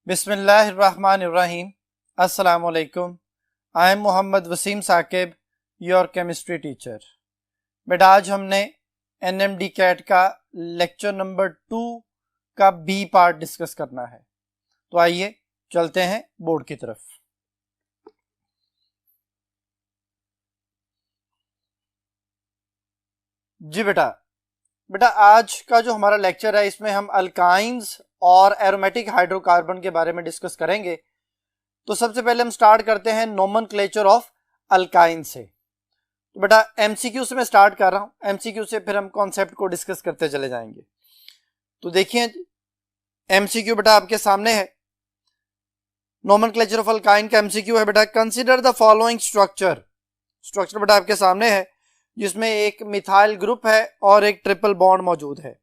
बिस्मिल्लाहिर्रहमानिर्रहीम। अस्सलाम वालेकुम। I am Mohammad Wasim Saqib, your chemistry teacher. बेटा आज हमने एनएमडी कैट का लेक्चर नंबर 2 का बी पार्ट डिस्कस करना है। तो आइए चलते हैं बोर्ड की तरफ। जी बेटा आज का जो हमारा लेक्चर है इसमें हम अल्काइंस और एरोमेटिक हाइड्रोकार्बन के बारे में डिस्कस करेंगे। तो सबसे पहले हम स्टार्ट करते हैं नोमेनक्लेचर ऑफ अल्काइन से। तो बेटा एमसीक्यू से मैं स्टार्ट कर रहा हूं, एमसीक्यू से फिर हम कॉन्सेप्ट को डिस्कस करते चले जाएंगे। तो देखिए एमसीक्यू बेटा आपके सामने है, नोमेनक्लेचर ऑफ अल्काइन का एमसीक्यू है बेटा। कंसीडर द फॉलोइंग स्ट्रक्चर बेटा आपके सामने है, जिसमें एक मिथाइल ग्रुप है और एक ट्रिपल बॉन्ड मौजूद है।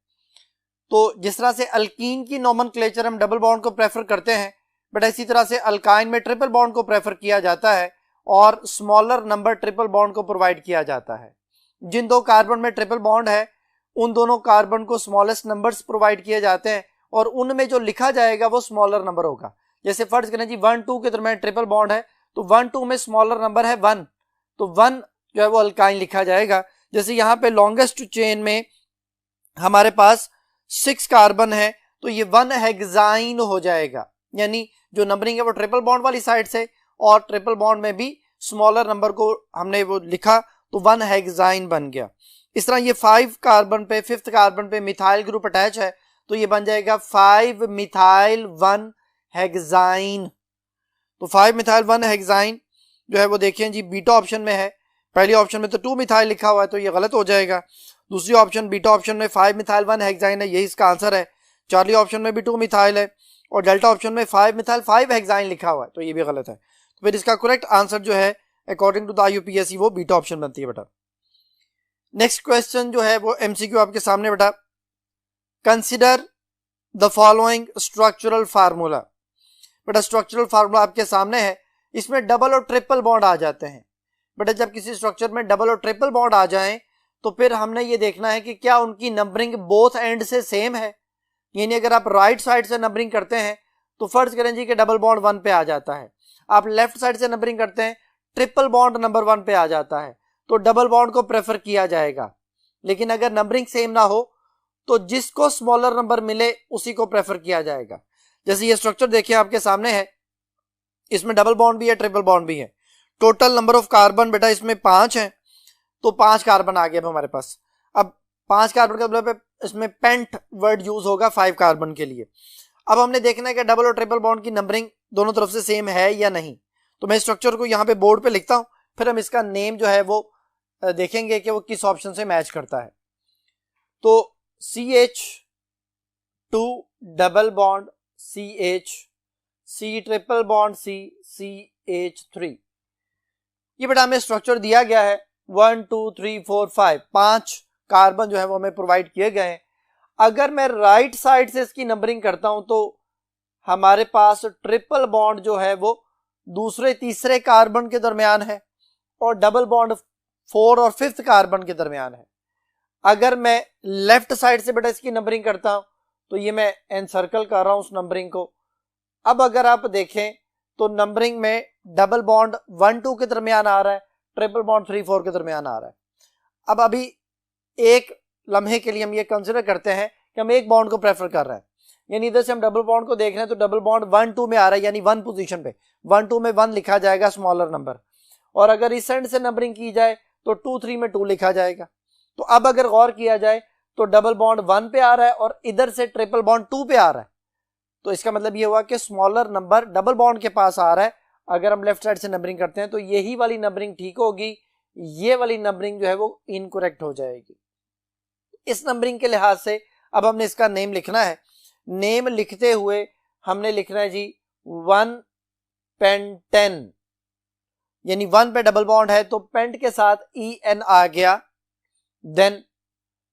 तो जिस तरह से अल्कीन की नोमेनक्लेचर हम डबल बॉन्ड को प्रेफर करते हैं बेटा, इसी तरह से अल्काइन में ट्रिपल बॉन्ड को प्रेफर किया जाता है और स्मॉलर नंबर ट्रिपल बॉन्ड को प्रोवाइड किया जाता है। जिन दो कार्बन में ट्रिपल बॉन्ड है उन दोनों कार्बन को स्मॉलेस्ट नंबर्स प्रोवाइड किए जाते हैं और उनमें जो लिखा जाएगा वो स्मॉलर नंबर होगा। जैसे फर्ज करें जी 1-2 के दरमियान ट्रिपल बॉन्ड है तो 1-2 में स्मॉलर नंबर है 1, तो 1 जो है वो अल्काइन लिखा जाएगा। जैसे यहाँ पे लॉन्गेस्ट चेन में हमारे पास 6 कार्बन है तो ये 1 हेक्साइन हो जाएगा, यानी जो नंबरिंग है वो ट्रिपल बॉन्ड वाली साइड से और ट्रिपल बॉन्ड में भी स्मॉलर नंबर को हमने वो लिखा तो 1 हेक्साइन बन गया। इस तरह ये 5 कार्बन पे 5th कार्बन पे मिथाइल ग्रुप अटैच है तो ये बन जाएगा 5 मिथाइल 1 हेक्साइन। तो 5 मिथाइल 1 हेक्साइन जो है वो देखिए जी बीटा ऑप्शन में है। पहली ऑप्शन में तो 2 मिथाइल लिखा हुआ है तो ये गलत हो जाएगा। दूसरी ऑप्शन बीटा ऑप्शन में 5 मिथाइल 1 हेक्साइन है, यही इसका आंसर है। चार्ली ऑप्शन में भी 2 मिथाइल है और डेल्टा ऑप्शन में 5 मिथाइल 5 हेक्साइन लिखा हुआ है तो ये भी गलत है। तो फिर इसका करेक्ट आंसर जो है अकॉर्डिंग टू द IUPAC वो बीटा ऑप्शन बनती है बेटा। नेक्स्ट क्वेश्चन जो है वो एमसीक्यू आपके सामने बेटा। Consider the following structural formula. बेटा स्ट्रक्चरल फार्मूला आपके सामने है, इसमें डबल और ट्रिपल बॉन्ड आ जाते हैं। बेटा जब किसी स्ट्रक्चर में डबल और ट्रिपल बॉन्ड आ जाएं तो फिर हमने ये देखना है कि क्या उनकी नंबरिंग बोथ एंड से सेम है। यानी अगर आप राइट साइड से नंबरिंग करते हैं तो फर्ज करें जी कि डबल बॉन्ड 1 पे आ जाता है, आप लेफ्ट साइड से नंबरिंग करते हैं ट्रिपल बॉन्ड नंबर 1 पे आ जाता है तो डबल बॉन्ड को प्रेफर किया जाएगा। लेकिन अगर नंबरिंग सेम ना हो तो जिसको स्मॉलर नंबर मिले उसी को प्रेफर किया जाएगा। जैसे ये स्ट्रक्चर देखिए आपके सामने है, इसमें डबल बॉन्ड भी है ट्रिपल बॉन्ड भी है। टोटल नंबर ऑफ कार्बन बेटा इसमें 5 है तो 5 कार्बन आ गया अब हमारे पास। अब 5 कार्बन का मतलब इसमें पेंट वर्ड यूज होगा 5 कार्बन के लिए। अब हमने देखना है कि डबल और ट्रिपल बॉन्ड की नंबरिंग दोनों तरफ से सेम है या नहीं। तो मैं स्ट्रक्चर को यहाँ पे बोर्ड पे लिखता हूं, फिर हम इसका नेम जो है वो देखेंगे कि वो किस ऑप्शन से मैच करता है। तो CH2 double bond CH, C triple bond C, CH3। ये बेटा हमें स्ट्रक्चर दिया गया है 1 2 3 4 5 5 कार्बन जो है वो हमें प्रोवाइड किए गए हैं। अगर मैं राइट साइड से इसकी नंबरिंग करता हूं तो हमारे पास ट्रिपल बॉन्ड जो है वो दूसरे तीसरे कार्बन के दरमियान है और डबल बॉन्ड 4 और 5th कार्बन के दरमियान है। अगर मैं लेफ्ट साइड से बेटा इसकी नंबरिंग करता हूं तो ये मैं एनसर्कल कर रहा हूं उस नंबरिंग को। अब अगर आप देखें तो नंबरिंग में डबल बॉन्ड 1-2 के दरमियान आ रहा है, ट्रिपल बॉन्ड 3-4 के दरमियान आ रहा है। अब अभी एक लम्हे के लिए हम ये कंसिडर करते हैं कि हम एक बॉन्ड को प्रेफर कर रहे हैं, यानी इधर से हम डबल बॉन्ड को देख रहे हैं तो डबल बॉन्ड 1-2 में आ रहा है, यानी 1 पोजीशन पे 1-2 में 1 लिखा जाएगा स्मॉलर नंबर, और अगर इस एंड से नंबरिंग की जाए तो 2-3 में 2 लिखा जाएगा। तो अब अगर गौर किया जाए तो डबल बॉन्ड 1 पे आ रहा है और इधर से ट्रिपल बॉन्ड 2 पे आ रहा है, तो इसका मतलब ये हुआ कि स्मॉलर नंबर डबल बॉन्ड के पास आ रहा है। अगर हम लेफ्ट साइड से नंबरिंग करते हैं तो यही वाली नंबरिंग ठीक होगी, ये वाली नंबरिंग जो है वो इनकरेक्ट हो जाएगी। इस नंबरिंग के लिहाज से अब हमने इसका नेम लिखना है। नेम लिखते हुए हमने लिखना है जी 1 पेंटेन, यानी 1 पे डबल बॉन्ड है तो पेंट के साथ EN आ गया। देन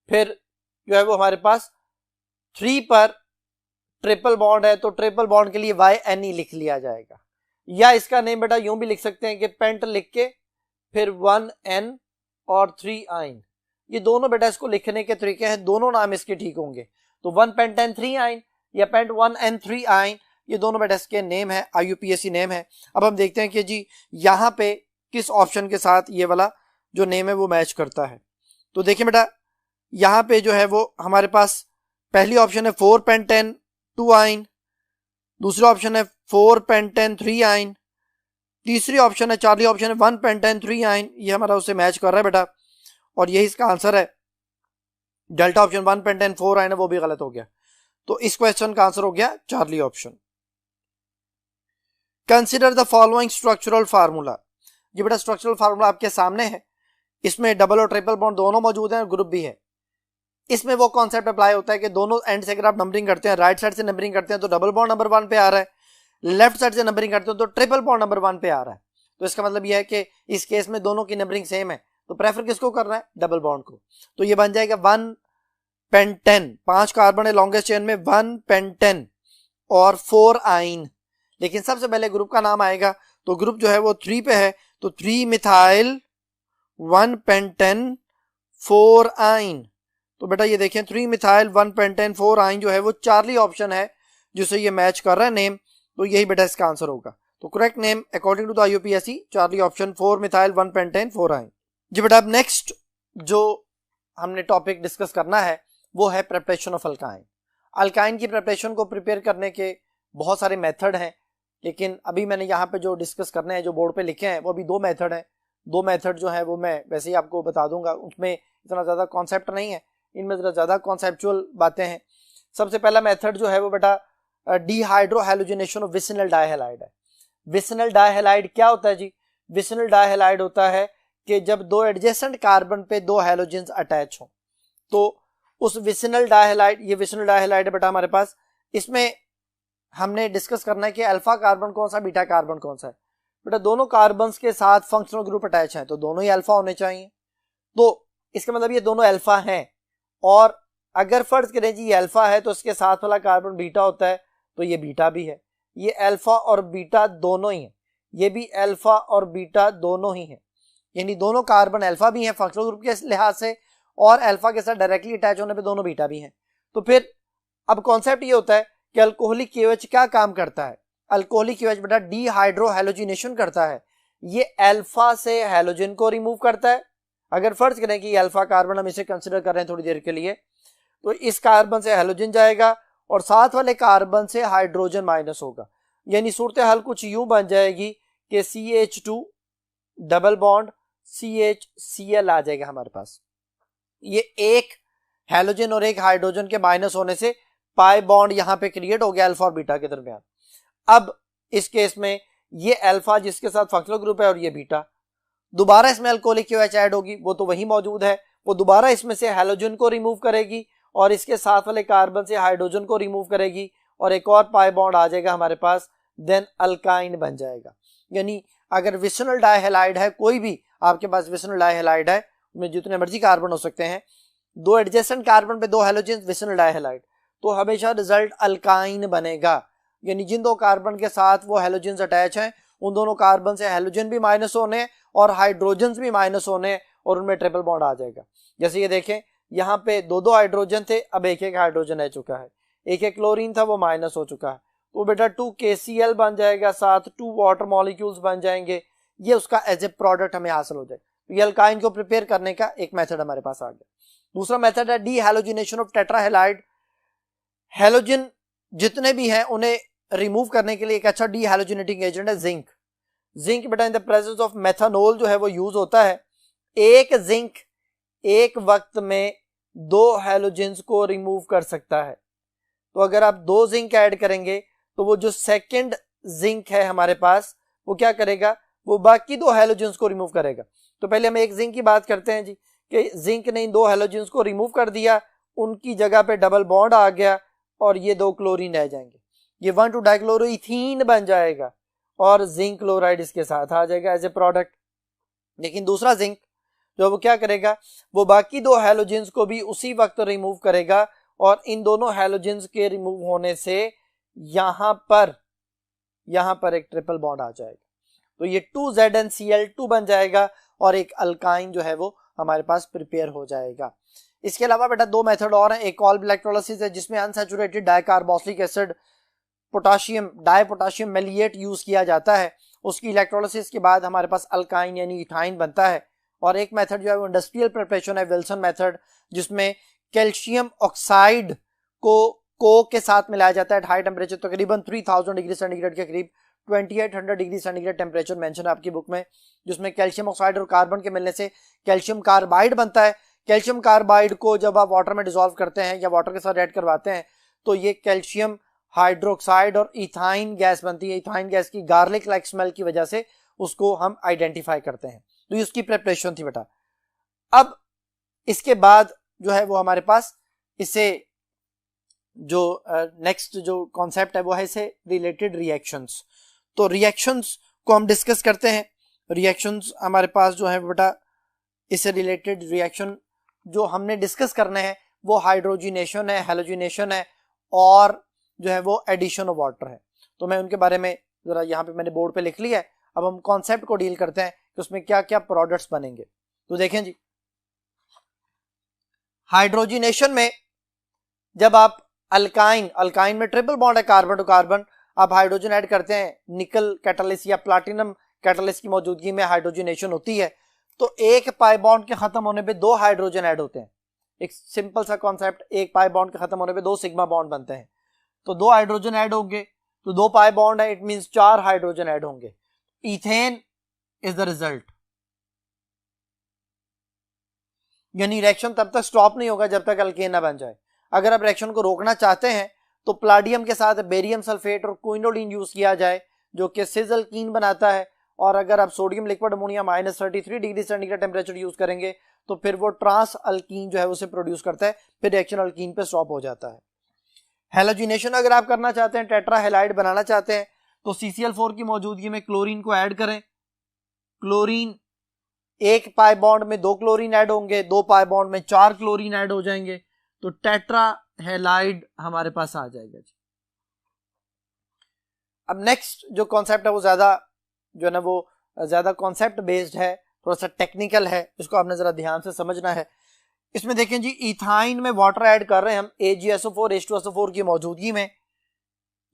फिर जो है वो हमारे पास 3 पर ट्रिपल बॉन्ड है तो ट्रिपल बॉन्ड के लिए YNE लिख लिया जाएगा, या इसका नेम बेटा यूं भी लिख सकते हैं कि पेंट लिख के फिर 1N और 3 आइन। ये दोनों बेटा इसको लिखने के तरीके हैं, दोनों नाम इसके ठीक होंगे। तो 1 पेंटेन 3 आइन या पेंट 1N 3 आइन ये दोनों बेटा इसके नेम है, IUPAC नेम है। अब हम देखते हैं कि जी यहाँ पे किस ऑप्शन के साथ ये वाला जो नेम है वो मैच करता है। तो देखिए बेटा यहाँ पे जो है वो हमारे पास पहली ऑप्शन है 4 पेंटेन 2 आइन, दूसरी ऑप्शन है 4 पेंटेन 3 आइन, तीसरी ऑप्शन है चार्ली ऑप्शन है 1 पेंटेन 3 आइन, ये हमारा उससे मैच कर रहा है बेटा, और यही इसका आंसर है। डेल्टा ऑप्शन 1 पेंटेन 4 आइन है वो भी गलत हो गया, तो इस क्वेश्चन का आंसर हो गया Charlie option. Consider the following structural formula. ये बेटा स्ट्रक्चरल फार्मूला आपके सामने है, इसमें डबल और ट्रिपल बॉन्ड दोनों मौजूद हैं और ग्रुप भी है। इसमें वो कॉन्सेप्ट अप्लाई होता है कि दोनों एंड से अगर आप नंबरिंग करते हैं, राइट साइड से नंबरिंग करते हैं तो डबल बॉन्ड नंबर 1 पे आ रहा है, लेफ्ट साइड से नंबरिंग करते हो तो ट्रिपल बॉन्ड नंबर 1 पे आ रहा है। तो इसका मतलब यह है कि इस केस में दोनों की नंबरिंग सेम है, तो प्रेफर किसको करना है, डबल बॉन्ड को। तो ये बन जाएगा 1 पेंटेन, 5 कार्बन है लॉन्गेस्ट चेन में, 1 पेंटेन और 4 आइन। लेकिन सबसे पहले ग्रुप का नाम आएगा, तो ग्रुप जो है वो 3 पे है, तो 3 मिथाइल 1 पेंटेन 4 आइन। तो बेटा ये देखें 3 मिथाइल 1 पेंटेन 4 आइन जो है वो चार्ली ऑप्शन है जिससे ये मैच कर रहा है नेम, तो यही बेटा इसका आंसर होगा। तो correct name according to the IUPAC Charlie option 4 methyl 1 pentene 4 yne. जी बेटा अब नेक्स्ट जो हमने टॉपिक डिस्कस करना है वो है प्रिपरेशन ऑफ अल्काइन। अल्काइन की प्रिपरेशन को प्रिपेयर करने के बहुत सारे मेथड हैं, लेकिन अभी मैंने यहाँ पे जो डिस्कस करने हैं जो बोर्ड पे लिखे हैं वो अभी 2 मेथड हैं। 2 मेथड जो है वो मैं वैसे ही आपको बता दूंगा, उसमें इतना ज़्यादा कॉन्सेप्ट नहीं है, इनमें ज़्यादा कॉन्सेप्चुअल बातें हैं। सबसे पहला मेथड जो है वो बेटा डिहाइड्रोहैलोजिनेशन ऑफ विसिनल डाइहैलाइड है। विसिनल डाइहैलाइड क्या होता है जी, विसिनल डाइहैलाइड होता है कि जब 2 एडजेसेंट कार्बन पे 2 हैलोजेंस अटैच हो, तो उस विसिनल डाइहैलाइड, ये विसिनल डाइहैलाइड है बेटा हमारे पास, इसमें हमने डिस्कस करना है कि अल्फा कार्बन कौन सा, बीटा कार्बन कौन सा है। बेटा दोनों कार्बन्स के साथ फंक्शनल ग्रुप अटैच है तो दोनों ही अल्फा होने चाहिए, तो इसका मतलब ये दोनों अल्फा हैं। और अगर फर्ज करें जी ये अल्फा है तो इसके साथ वाला कार्बन बीटा होता है, तो ये बीटा भी है। ये अल्फा और बीटा दोनों ही है, ये भी अल्फा और बीटा दोनों ही है, यानी दोनों कार्बन अल्फा भी हैं फंक्शनल ग्रुप के लिहाज से, और अल्फा के साथ डायरेक्टली अटैच होने पे दोनों बीटा भी हैं। तो फिर अब कॉन्सेप्ट ये होता है कि अल्कोहलिक KOH क्या काम करता है। अल्कोहलिक KOH बेटा डिहाइड्रोहैलोजिनेशन करता है, ये अल्फा से हैलोजन को रिमूव करता है। अगर फर्ज करें कि अल्फा कार्बन हम इसे कंसिडर कर रहे हैं थोड़ी देर के लिए, तो इस कार्बन से हैलोजन जाएगा और साथ वाले कार्बन से हाइड्रोजन माइनस होगा, यानी सूरत हाल कुछ यूं बन जाएगी कि CH2 डबल बॉन्ड CHCl आ जाएगा हमारे पास। ये एक हैलोजन और एक हाइड्रोजन के माइनस होने से पाई बॉन्ड यहां पे क्रिएट हो गया अल्फा और बीटा के दरमियान। अब इस केस में ये अल्फा जिसके साथ फंक्शनल ग्रुप है और ये बीटा, दोबारा इसमें अल्कोहलिक KOH ऐड होगी, वो तो वही मौजूद है, वो दोबारा इसमें से हैलोजन को रिमूव करेगी और इसके साथ वाले कार्बन से हाइड्रोजन को रिमूव करेगी और एक और पाई बॉन्ड आ जाएगा हमारे पास, देन अल्काइन बन जाएगा। यानी अगर विसिनल डाइहैलाइड है, कोई भी आपके पास विसिनल डाइहैलाइड है, उसमें जितने मर्जी कार्बन हो सकते हैं, 2 एडजेसेंट कार्बन पे 2 हैलोजन विसिनल डाइहैलाइड, तो हमेशा रिजल्ट अल्काइन बनेगा। यानी जिन 2 कार्बन के साथ वो हैलोजन अटैच हैं उन दोनों कार्बन से हैलोजन भी माइनस होने और हाइड्रोजन भी माइनस होने और उनमें ट्रिपल बॉन्ड आ जाएगा। जैसे ये देखें यहाँ पे 2 हाइड्रोजन थे, अब एक हाइड्रोजन रह चुका है, एक क्लोरीन था वो माइनस हो चुका है, तो बेटा 2 KCl बन जाएगा, साथ 2 वाटर मॉलिक्यूल्स बन जाएंगे, ये उसका एज ए प्रोडक्ट हमें हासिल हो जाएगा। तो ये अल्काइन को प्रिपेयर करने का एक मेथड हमारे पास आ गया। दूसरा मेथड है डीहैलोजिनेशन ऑफ टेट्राहैलाइड। हैलोजन जितने भी हैं उन्हें रिमूव करने के लिए एक अच्छा डीहैलोजिनेटिंग एजेंट है जिंक। जिंक बेटा इन द प्रेजेंस ऑफ मेथानोल जो है वो यूज होता है। एक जिंक एक वक्त में 2 हैलोजेंस को रिमूव कर सकता है, तो अगर आप 2 जिंक ऐड करेंगे तो वो जो सेकंड जिंक है हमारे पास वो क्या करेगा, वो बाकी 2 हैलोजेंस को रिमूव करेगा। तो पहले हम एक जिंक की बात करते हैं जी, कि जिंक ने इन 2 हैलोजेंस को रिमूव कर दिया, उनकी जगह पे डबल बॉन्ड आ गया और ये 2 क्लोरीन रह जाएंगे, ये 1,2 डाइक्लोरोइथीन बन जाएगा और जिंक क्लोराइड इसके साथ आ जाएगा एज ए प्रोडक्ट। लेकिन दूसरा जिंक जो वो क्या करेगा, वो बाकी 2 हैलोजेंस को भी उसी वक्त रिमूव करेगा और इन दोनों हैलोजेंस के रिमूव होने से यहां पर एक ट्रिपल बॉन्ड आ जाएगा, तो ये 2ZnCl2 बन जाएगा और एक अल्काइन जो है वो हमारे पास प्रिपेयर हो जाएगा। इसके अलावा बेटा 2 मेथड और हैं, एक कॉल्ब इलेक्ट्रोलिसिस है जिसमें unsaturated dicarboxylic acid potassium dipotassium maleate use किया जाता है, उसकी इलेक्ट्रोलिसिस के बाद हमारे पास अल्काइन यानी इथाइन बनता है। और एक मेथड जो है वो इंडस्ट्रियल प्रिपरेशन है, विल्सन मेथड, जिसमें कैल्शियम ऑक्साइड को कोक के साथ मिलाया जाता है हाई टेम्परेचर, तकरीबन 3000 डिग्री सेंटीग्रेड के करीब, 2800 डिग्री सेंटीग्रेड टेम्परेचर मेंशन है आपकी बुक में, जिसमें कैल्शियम ऑक्साइड और कार्बन के मिलने से कैल्शियम कार्बाइड बनता है। कैल्शियम कार्बाइड को जब आप वाटर में डिसॉल्व करते हैं या वाटर के साथ ऐड करवाते हैं तो ये कैल्शियम हाइड्रोक्साइड और इथाइन गैस बनती है। इथाइन गैस की गार्लिक लाइक स्मेल की वजह से उसको हम आइडेंटिफाई करते हैं। तो ये उसकी प्रिपरेशन थी बेटा। अब इसके बाद जो है वो हमारे पास इसे जो नेक्स्ट जो कॉन्सेप्ट है वो है इसे रिलेटेड रिएक्शंस। तो रिएक्शंस को हम डिस्कस करते हैं। रिएक्शंस हमारे पास जो है बेटा, इससे रिलेटेड रिएक्शन जो हमने डिस्कस करने हैं वो हाइड्रोजिनेशन है, हेलोजिनेशन है और जो है वो एडिशन ऑफ वाटर है। तो मैं उनके बारे में जरा यहाँ पे मैंने बोर्ड पे लिख लिया है। अब हम कॉन्सेप्ट को डील करते हैं कि उसमें क्या क्या प्रोडक्ट्स बनेंगे। तो देखें जी, हाइड्रोजिनेशन में जब आप अल्काइन में ट्रिपल बॉन्ड है कार्बन टू कार्बन, आप हाइड्रोजन ऐड करते हैं, निकल कैटालिस्ट या प्लैटिनम कैटालिस्ट की मौजूदगी में हाइड्रोजिनेशन होती है। तो एक पाई बॉन्ड के खत्म होने पे 2 हाइड्रोजन ऐड होते हैं। एक सिंपल सा कॉन्सेप्ट, एक पाई बॉन्ड के खत्म होने पे 2 सिग्मा बॉन्ड बनते हैं। तो 2 हाइड्रोजन ऐड होंगे तो 2 पाई बॉन्ड है, इट मींस 4 हाइड्रोजन ऐड होंगे। Ethane is the result. यानी रिएक्शन तब तक स्टॉप नहीं होगा जब तक अल्केन ना बन जाए। अगर आप रिएक्शन को रोकना चाहते हैं तो प्लाडियम के साथ बेरियम सल्फेट और क्विनोलिन यूज किया जाए जो कि सिस अल्कीन बनाता है। और अगर आप sodium liquid ammonia -33 degree centigrade temperature use करेंगे तो फिर वो ट्रांस अल्कीन जो है उसे प्रोड्यूस करता है, फिर रिएक्शन अल्कीन पे स्टॉप हो जाता है। हेलोजिनेशन अगर आप करना चाहते हैं, टेट्रा हैलाइड बनाना चाहते हैं, तो CCl4 की मौजूदगी में क्लोरीन को ऐड करें। क्लोरीन, एक पाई बॉन्ड में 2 क्लोरीन ऐड होंगे, 2 पाई बॉन्ड में 4 क्लोरीन ऐड हो जाएंगे, तो टेट्रा हैलाइड हमारे पास आ जाएगा। अब नेक्स्ट जो कॉन्सेप्ट है वो ज्यादा जो है ना वो ज्यादा कॉन्सेप्ट बेस्ड है, थोड़ा सा टेक्निकल है, इसको आपने जरा ध्यान से समझना है। इसमें देखें जी, इथाइन में वाटर ऐड कर रहे हैं हम AgSO4 H2SO4 की मौजूदगी में।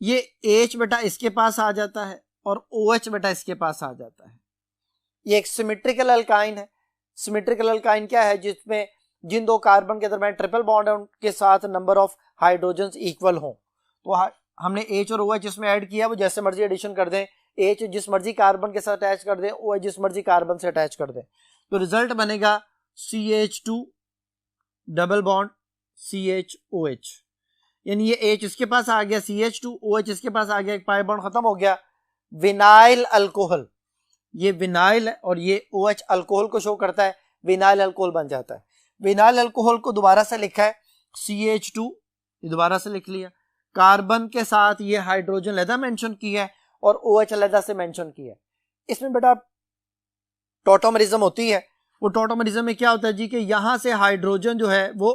ये H बेटा इसके पास आ जाता है और OH बेटा इसके पास आ जाता है। ये एक सिमेट्रिकल अल्काइन है। सिमेट्रिकल अल्काइन क्या है? जिसमें जिन 2 कार्बन के दरमियान ट्रिपल बॉन्ड है उनके साथ नंबर ऑफ हाइड्रोजन इक्वल हो। तो हमने H और OH इसमें ऐड किया, वो जैसे मर्जी एडिशन कर दें, H जिस मर्जी कार्बन के साथ अटैच कर दें, OH जिस मर्जी कार्बन से अटैच कर दें, तो रिजल्ट बनेगा CH2 डबल बॉन्ड CHOH। यानी ये H इसके पास आ गया, CH2, OH इसके पास आ गया, एक पाई बॉन्ड खत्म हो गया, विनाइल अल्कोहल। ये विनाइल है और ये OH अल्कोहल को शो करता है, विनाइल अल्कोहल बन जाता है। विनाइल अल्कोहल को दोबारा से लिखा है CH2, ये दोबारा से लिख लिया, कार्बन के साथ ये हाइड्रोजन अलहदा मेंशन किया है और OH अलहदा से मेंशन किया है। इसमें बेटा टॉटोमरिज्म होती है। वो टॉटोमरिज्म में क्या होता है जी कि यहां से हाइड्रोजन जो है वो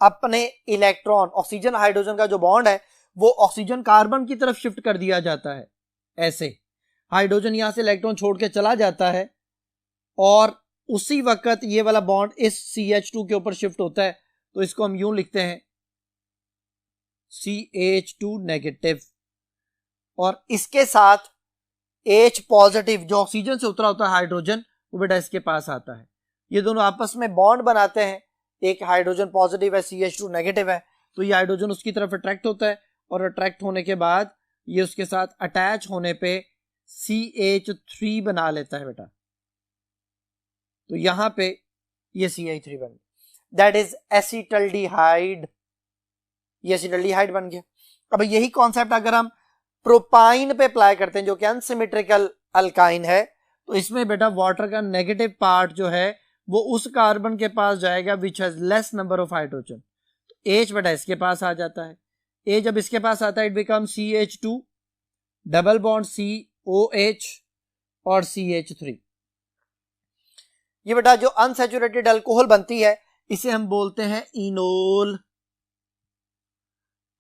अपने इलेक्ट्रॉन, ऑक्सीजन हाइड्रोजन का जो बॉन्ड है वो ऑक्सीजन कार्बन की तरफ शिफ्ट कर दिया जाता है। ऐसे हाइड्रोजन यहां से इलेक्ट्रॉन छोड़ के चला जाता है और उसी वक्त ये वाला बॉन्ड इस CH2 के ऊपर शिफ्ट होता है। तो इसको हम यूं लिखते हैं CH2 नेगेटिव, और इसके साथ H पॉजिटिव जो ऑक्सीजन से उतरा होता है हाइड्रोजन, वो बेटा इसके पास आता है। ये दोनों आपस में बॉन्ड बनाते हैं, एक हाइड्रोजन पॉजिटिव है, CH2 नेगेटिव है, तो ये हाइड्रोजन उसकी तरफ अट्रैक्ट होता है और अट्रैक्ट होने के बाद ये उसके साथ अटैच होने पे CH3 बना लेता है बेटा। तो यहां पे ये CH3 बन गया, दैट इज एसिटल्डिहाइड। ये एसिटल्डिहाइड बन गया। अब यही कॉन्सेप्ट अगर हम प्रोपाइन पे अप्लाई करते हैं जो कि अनसिमेट्रिकल अल्काइन है, तो इसमें बेटा वाटर का नेगेटिव पार्ट जो है वो उस कार्बन के पास जाएगा which has less number of hydrogen. तो H बेटा इसके पास आ जाता है। A जब इसके पास आता है it become CH2 double bond COH और CH3। ये बेटा जो अनसैचुरेटेड अल्कोहल बनती है इसे हम बोलते हैं इनोल।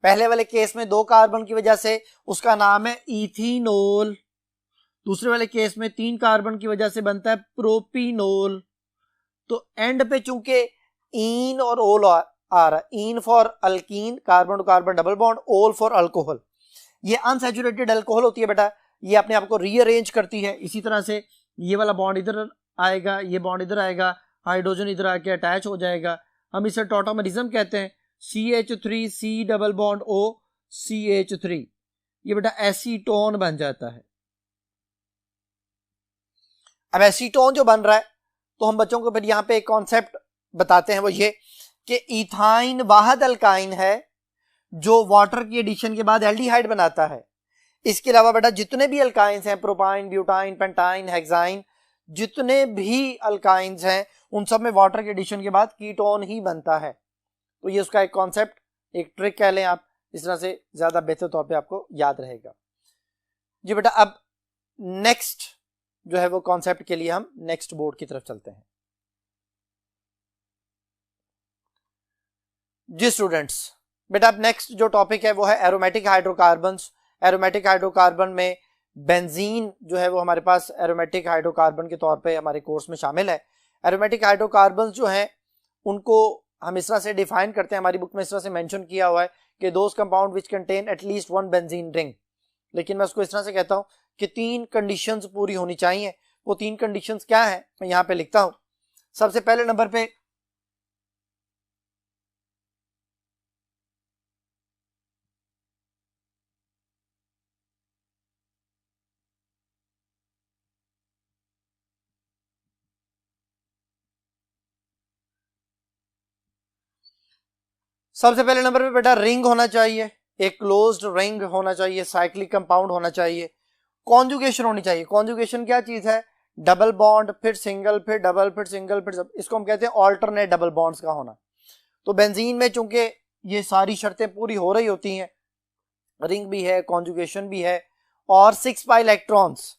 पहले वाले केस में 2 कार्बन की वजह से उसका नाम है इथेनॉल, दूसरे वाले केस में 3 कार्बन की वजह से बनता है प्रोपिनोल। तो एंड पे चूंकि इन और ओल आ रहा है, ene for alkene, carbon to carbon double bond, ol for alcohol, ये अनसैचुरेटेड अल्कोहल होती है बेटा, ये अपने आप को रीअरेंज करती है। इसी तरह से ये वाला बॉन्ड इधर आएगा, ये बॉन्ड इधर आएगा, हाइड्रोजन इधर आके अटैच हो जाएगा, हम इसे टॉटोमरिज्म कहते हैं। CH3 C double bond O CH3, ये बेटा एसीटोन बन जाता है। अब एसीटोन जो बन रहा है तो हम बच्चों को फिर यहाँ पे एक कॉन्सेप्ट बताते हैं, वो ये कि इथाइन वाहद अल्काइन है जो वाटर की एडिशन के बाद एल्डिहाइड बनाता है। इसके अलावा बेटा जितने भी अल्काइंस हैं, प्रोपाइन, ब्यूटाइन, पेंटाइन, हेक्साइन, जितने भी अल्काइंस हैं उन सब में वाटर के एडिशन के बाद कीटोन ही बनता है। तो ये उसका एक कॉन्सेप्ट, एक ट्रिक कह लें आप, इस तरह से ज्यादा बेहतर तौर पे आपको याद रहेगा जी बेटा। अब नेक्स्ट जो है वो कॉन्सेप्ट के लिए हम नेक्स्ट बोर्ड की तरफ चलते हैं जी स्टूडेंट्स। बेटा अब नेक्स्ट जो टॉपिक है वो है एरोमेटिक हाइड्रोकार्बन्स। एरोमेटिक हाइड्रोकार्बन में बेंजीन जो है वो हमारे पास एरोमेटिक हाइड्रोकार्बन के तौर पे हमारे कोर्स में शामिल है। एरोमेटिक हाइड्रोकार्बन्स जो हैं उनको हम इस तरह से डिफाइन करते हैं, हमारी बुक में इस तरह से मेंशन किया हुआ है कि those compound which contain at least one benzene ring. लेकिन मैं उसको इस तरह से कहता हूं कि 3 कंडीशंस पूरी होनी चाहिए। वो 3 कंडीशंस क्या है मैं यहां पे लिखता हूं। सबसे पहले नंबर पे बेटा रिंग होना चाहिए, एक क्लोज्ड रिंग होना चाहिए, साइक्लिक कंपाउंड होना चाहिए, कॉन्जुगेशन होनी चाहिए। कॉन्जुगेशन क्या चीज है? डबल बॉन्ड, फिर सिंगल, फिर डबल, फिर सिंगल, फिर इसको हम कहते हैं ऑल्टरनेट डबल बॉन्ड्स का होना। तो बेंजीन में चूंकि ये सारी शर्तें पूरी हो रही होती हैं, रिंग भी है, कॉन्जुगेशन भी है और 6 पाई इलेक्ट्रॉन्स,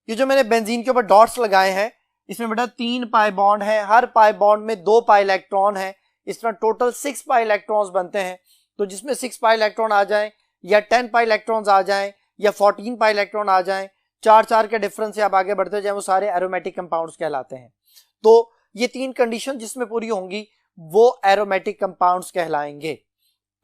ये जो मैंने बेंजीन के ऊपर डॉट्स लगाए हैं इसमें बेटा 3 पाई बॉन्ड है, हर पाई बॉन्ड में 2 पाई इलेक्ट्रॉन है। इस तरह टोटल 6 पाई इलेक्ट्रॉन्स बनते हैं। तो जिसमें 6 पाई इलेक्ट्रॉन आ जाएं या 10 पाई इलेक्ट्रॉन्स आ जाएं या 14 पाई इलेक्ट्रॉन आ जाएं, 4 के डिफरेंस से आप आगे बढ़ते जाएं, वो सारे एरोमेटिक कंपाउंड्स कहलाते हैं। तो ये 3 कंडीशन जिसमें पूरी होंगी वो एरोमेटिक कंपाउंड्स कहलाएंगे।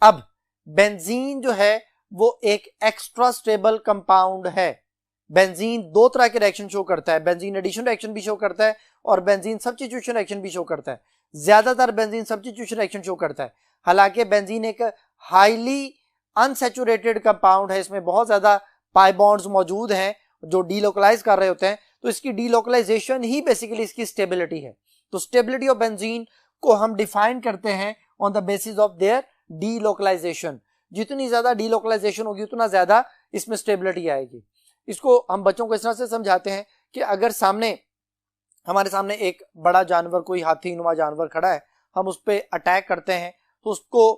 अब बेंजीन जो है वो एक एक्स्ट्रा स्टेबल कंपाउंड है। बेंजीन 2 तरह के रिएक्शन शो करता है, बेंजीन एडिशन रिएक्शन भी शो करता है और बेंजीन सब्स्टिट्यूशन रिएक्शन भी शो करता है। ज्यादातर बेंजीन सब्स्टिट्यूशन रिएक्शन शो करता है। हालांकि बेंजीन एक हाईली अनसैचुरेटेड कंपाउंड है, इसमें बहुत ज्यादा पाई बॉन्ड्स मौजूद हैं जो डीलोकलाइज कर रहे होते हैं, तो इसकी डीलोकलाइजेशन ही बेसिकली इसकी स्टेबिलिटी है। तो स्टेबिलिटी ऑफ बेंजीन को हम डिफाइन करते हैं on the basis of their delocalisation. जितनी ज्यादा डीलोकलाइजेशन होगी उतना ज्यादा इसमें स्टेबिलिटी आएगी। इसको हम बच्चों को इस तरह से समझाते हैं कि अगर हमारे सामने एक बड़ा जानवर, कोई हाथी नुमा जानवर खड़ा है, हम उस पर अटैक करते हैं तो उसको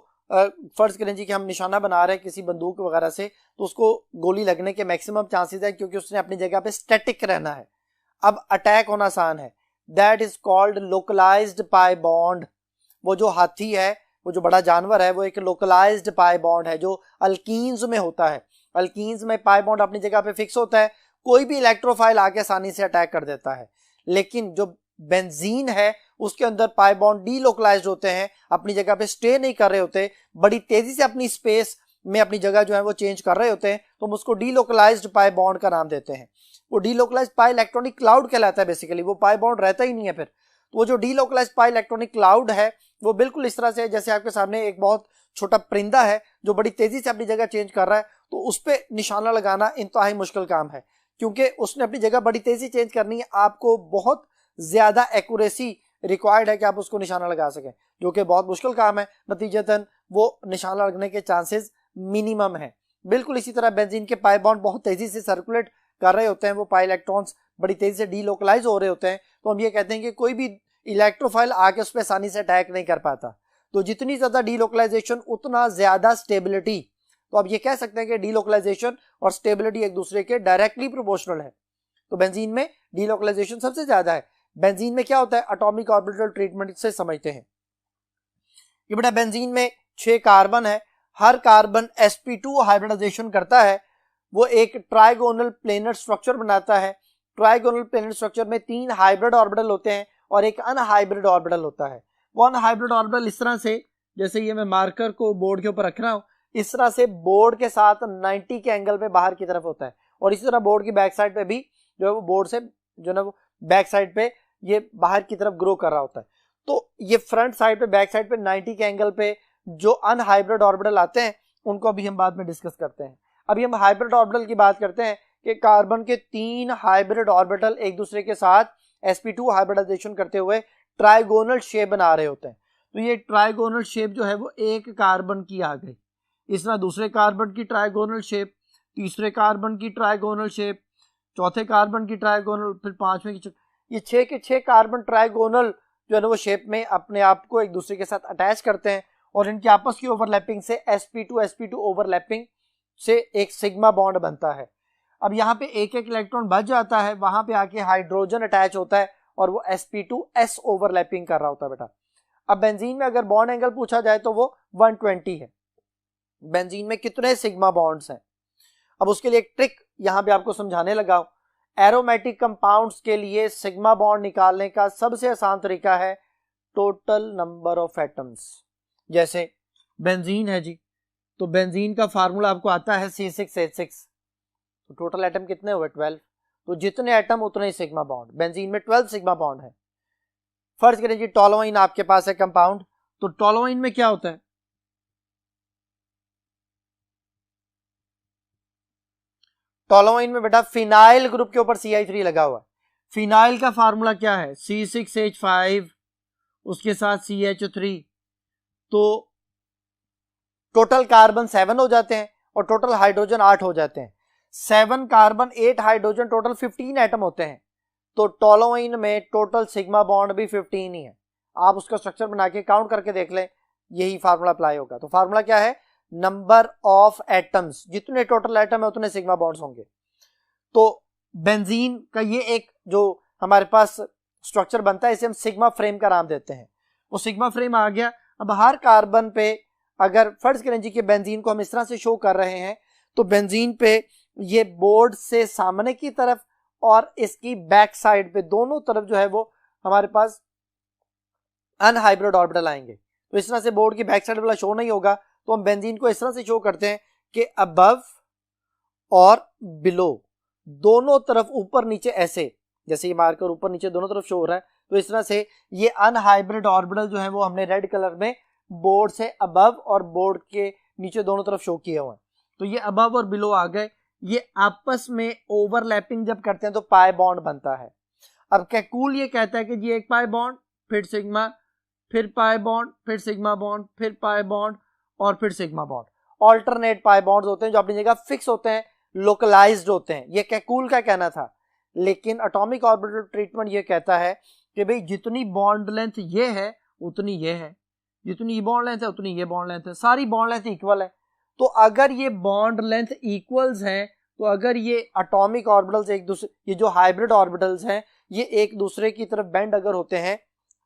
फर्ज करें जी कि हम निशाना बना रहे हैं किसी बंदूक वगैरह से, तो उसको गोली लगने के मैक्सिमम चांसेस है क्योंकि उसने अपनी जगह पे स्टैटिक रहना है। अब अटैक होना आसान है, that is called localised pi bond. वो जो हाथी है, वो जो बड़ा जानवर है, वो एक लोकलाइज्ड पाई बॉन्ड है जो अल्कीन्स में होता है। अल्कीन्स में पाई बॉन्ड अपनी जगह पे फिक्स होता है, कोई भी इलेक्ट्रोफाइल आके आसानी से अटैक कर देता है। लेकिन जो बेंजीन है उसके अंदर पाई बॉन्ड डीलोकलाइज्ड होते हैं, अपनी जगह पे स्टे नहीं कर रहे होते, बड़ी तेजी से अपनी स्पेस में अपनी जगह जो है वो चेंज कर रहे होते हैं, तो हम उसको डीलोकलाइज्ड पाई बॉन्ड का नाम देते हैं। वो डीलोकलाइज्ड पाई इलेक्ट्रॉनिक क्लाउड कहलाता है बेसिकली, वो पाई बॉन्ड रहता ही नहीं है फिर। तो वो जो डीलोकलाइज्ड पाई इलेक्ट्रॉनिक क्लाउड है वो बिल्कुल इस तरह से, जैसे आपके सामने एक बहुत छोटा परिंदा है जो बड़ी तेजी से अपनी जगह चेंज कर रहा है, तो उस पर निशाना लगाना इंतहाई मुश्किल काम है क्योंकि उसने अपनी जगह बड़ी तेजी चेंज करनी है। आपको बहुत ज्यादा एक्यूरेसी रिक्वायर्ड है कि आप उसको निशाना लगा सकें, जो कि बहुत मुश्किल काम है। नतीजतन वो निशाना लगने के चांसेस मिनिमम है। बिल्कुल इसी तरह बेंजीन के पाई बॉन्ड बहुत तेजी से सर्कुलेट कर रहे होते हैं, वो पाई इलेक्ट्रॉन्स बड़ी तेजी से डीलोकलाइज हो रहे होते हैं, तो हम ये कहते हैं कि कोई भी इलेक्ट्रोफाइल आके उस पर आसानी से अटैक नहीं कर पाता। तो जितनी ज्यादा डीलोकलाइजेशन उतना ज्यादा स्टेबिलिटी। तो अब ये कह सकते हैं कि डीलोकलाइजेशन और स्टेबिलिटी एक दूसरे के डायरेक्टली प्रोपोर्शनल है। तो बेंजीन में डीलोकलाइजेशन सबसे ज्यादा है। बेंजीन में क्या होता है, एटॉमिक ऑर्बिटल ट्रीटमेंट से समझते हैं। ये बेटा बेंजीन में 6 कार्बन है, हर कार्बन sp2 हाइब्रिडाइजेशन करता है, वो एक ट्राइगोनल प्लेनर स्ट्रक्चर बनाता है। ट्राइगोनल प्लेनर स्ट्रक्चर में 3 हाइब्रिड ऑर्बिटल होते हैं और एक अनहाइब्रिड ऑर्बिटल होता है। वो अनहाइब्रिड ऑर्बिटल इस तरह से, जैसे ये मैं मार्कर को बोर्ड के ऊपर रख रहा हूं, इस तरह से बोर्ड के साथ 90 के एंगल पे बाहर की तरफ होता है, और इसी तरह बोर्ड की बैक साइड पे भी जो है वो बोर्ड से जो है वो बैक साइड पे ये बाहर की तरफ ग्रो कर रहा होता है। तो ये फ्रंट साइड पे बैक साइड पे 90 के एंगल पे जो अनहाइब्रिड ऑर्बिटल आते हैं उनको अभी हम बाद में डिस्कस करते हैं। अभी हम हाइब्रिड ऑर्बिटल की बात करते हैं कि कार्बन के 3 हाइब्रिड ऑर्बिटल एक दूसरे के साथ sp2 हाइब्रिडाइजेशन करते हुए ट्राइगोनल शेप बना रहे होते हैं। तो ये ट्राइगोनल शेप जो है वो एक कार्बन की आ गई, इस तरह दूसरे कार्बन की ट्राइगोनल शेप, तीसरे कार्बन की ट्राइगोनल शेप, चौथे कार्बन की ट्राइगोनल, फिर पांचवें की, ये 6 के 6 कार्बन ट्राइगोनल जो है ना वो शेप में अपने आप को एक दूसरे के साथ अटैच करते हैं, और इनकी आपस की ओवरलैपिंग से sp2 ओवरलैपिंग से एक सिग्मा बॉन्ड बनता है। अब यहाँ पे एक एक इलेक्ट्रॉन बच जाता है, वहां पे आके हाइड्रोजन अटैच होता है और वो sp2s ओवरलैपिंग कर रहा होता है बेटा। अब बेंजीन में अगर बॉन्ड एंगल पूछा जाए तो वो 120 है। बेंजीन में कितने सिग्मा बॉन्ड्स हैं? अब उसके लिए एक ट्रिक यहां पे आपको समझाने लगा हूं। एरोमेटिक कंपाउंड्स के लिए सिग्मा बॉन्ड निकालने का सबसे आसान तरीका है टोटल नंबर ऑफ एटम्स। जैसे बेंजीन है जी, तो बेंजीन का फार्मूला आपको आता है C6H6, तो टोटल एटम कितने हुए 12, तो जितने एटम उतने ही सिग्मा बॉन्ड। बेंजीन में 12 सिग्मा बॉन्ड है। फर्ज करें जी टोलुइन आपके पास है कंपाउंड, तो टोलुइन में क्या होता है? टोलुइन में बेटा फिनाइल ग्रुप के ऊपर CI3 लगा हुआ है। फिनाइल का फार्मूला क्या है? C6H5 उसके साथ CH3, तो टोटल कार्बन 7 हो जाते हैं और टोटल हाइड्रोजन 8 हो जाते हैं। 7 कार्बन 8 हाइड्रोजन टोटल 15 एटम होते हैं। तो टोलुइन में टोटल सिग्मा बॉन्ड भी 15 ही है। आप उसका स्ट्रक्चर बना के काउंट करके देख लें, यही फार्मूला अप्लाई होगा। तो फार्मूला क्या है? नंबर ऑफ एटम्स, जितने टोटल एटम है उतने सिग्मा बॉन्ड्स होंगे। तो बेंजीन का ये एक जो हमारे पास स्ट्रक्चर बनता है, इसे हम सिग्मा फ्रेम का नाम देते हैं। वो सिग्मा फ्रेम आ गया। अब हर कार्बन पे अगर फर्ज करें जी कि बेंजीन को हम इस तरह से शो कर रहे हैं, तो बेंजीन पे ये बोर्ड से सामने की तरफ और इसकी बैक साइड पे दोनों तरफ जो है वो हमारे पास अनहाइब्रिड ऑर्बिटल आएंगे। तो इस तरह से बोर्ड की बैक साइड वाला शो नहीं होगा, तो हम बेंजीन को इस तरह से शो करते हैं कि अबव और बिलो दोनों तरफ ऊपर नीचे, ऐसे जैसे ये मार्कर ऊपर नीचे दोनों तरफ शो हो रहा है, तो इस तरह से ये अनहाइब्रिड ऑर्बिटल जो है वो हमने रेड कलर में बोर्ड से अबव और बोर्ड के नीचे दोनों तरफ शो किए हुए हैं। तो ये अबव और बिलो आ गए। ये आपस में ओवरलैपिंग जब करते हैं तो पाई बॉन्ड बनता है। अब कैकुल ये कहता है कि जी एक पाई बॉन्ड, फिर सिग्मा, फिर पाई बॉन्ड, फिर सिग्मा बॉन्ड, फिर पाई बॉन्ड और फिर sigma bond. Alternate pi bonds होते हैं जो अपनी जगह फिक्स होते हैं, लोकलाइज्ड होते हैं। ये कैकुल का कहना था। लेकिन एटॉमिक ऑर्बिटल ट्रीटमेंट ये कहता है कि भाई जितनी बॉन्ड लेंथ ये है उतनी ये है, जितनी बॉन्ड लेंथ है उतनी ये बॉन्ड लेंथ है, सारी बॉन्ड लेंथ इक्वल है। तो अगर ये बॉन्ड लेंथ इक्वल्स हैं, तो अगर ये एटॉमिक ऑर्बिटल्स एक दूसरे, ये जो हाइब्रिड ऑर्बिटल्स हैं ये एक दूसरे की तरफ बेंड अगर होते हैं,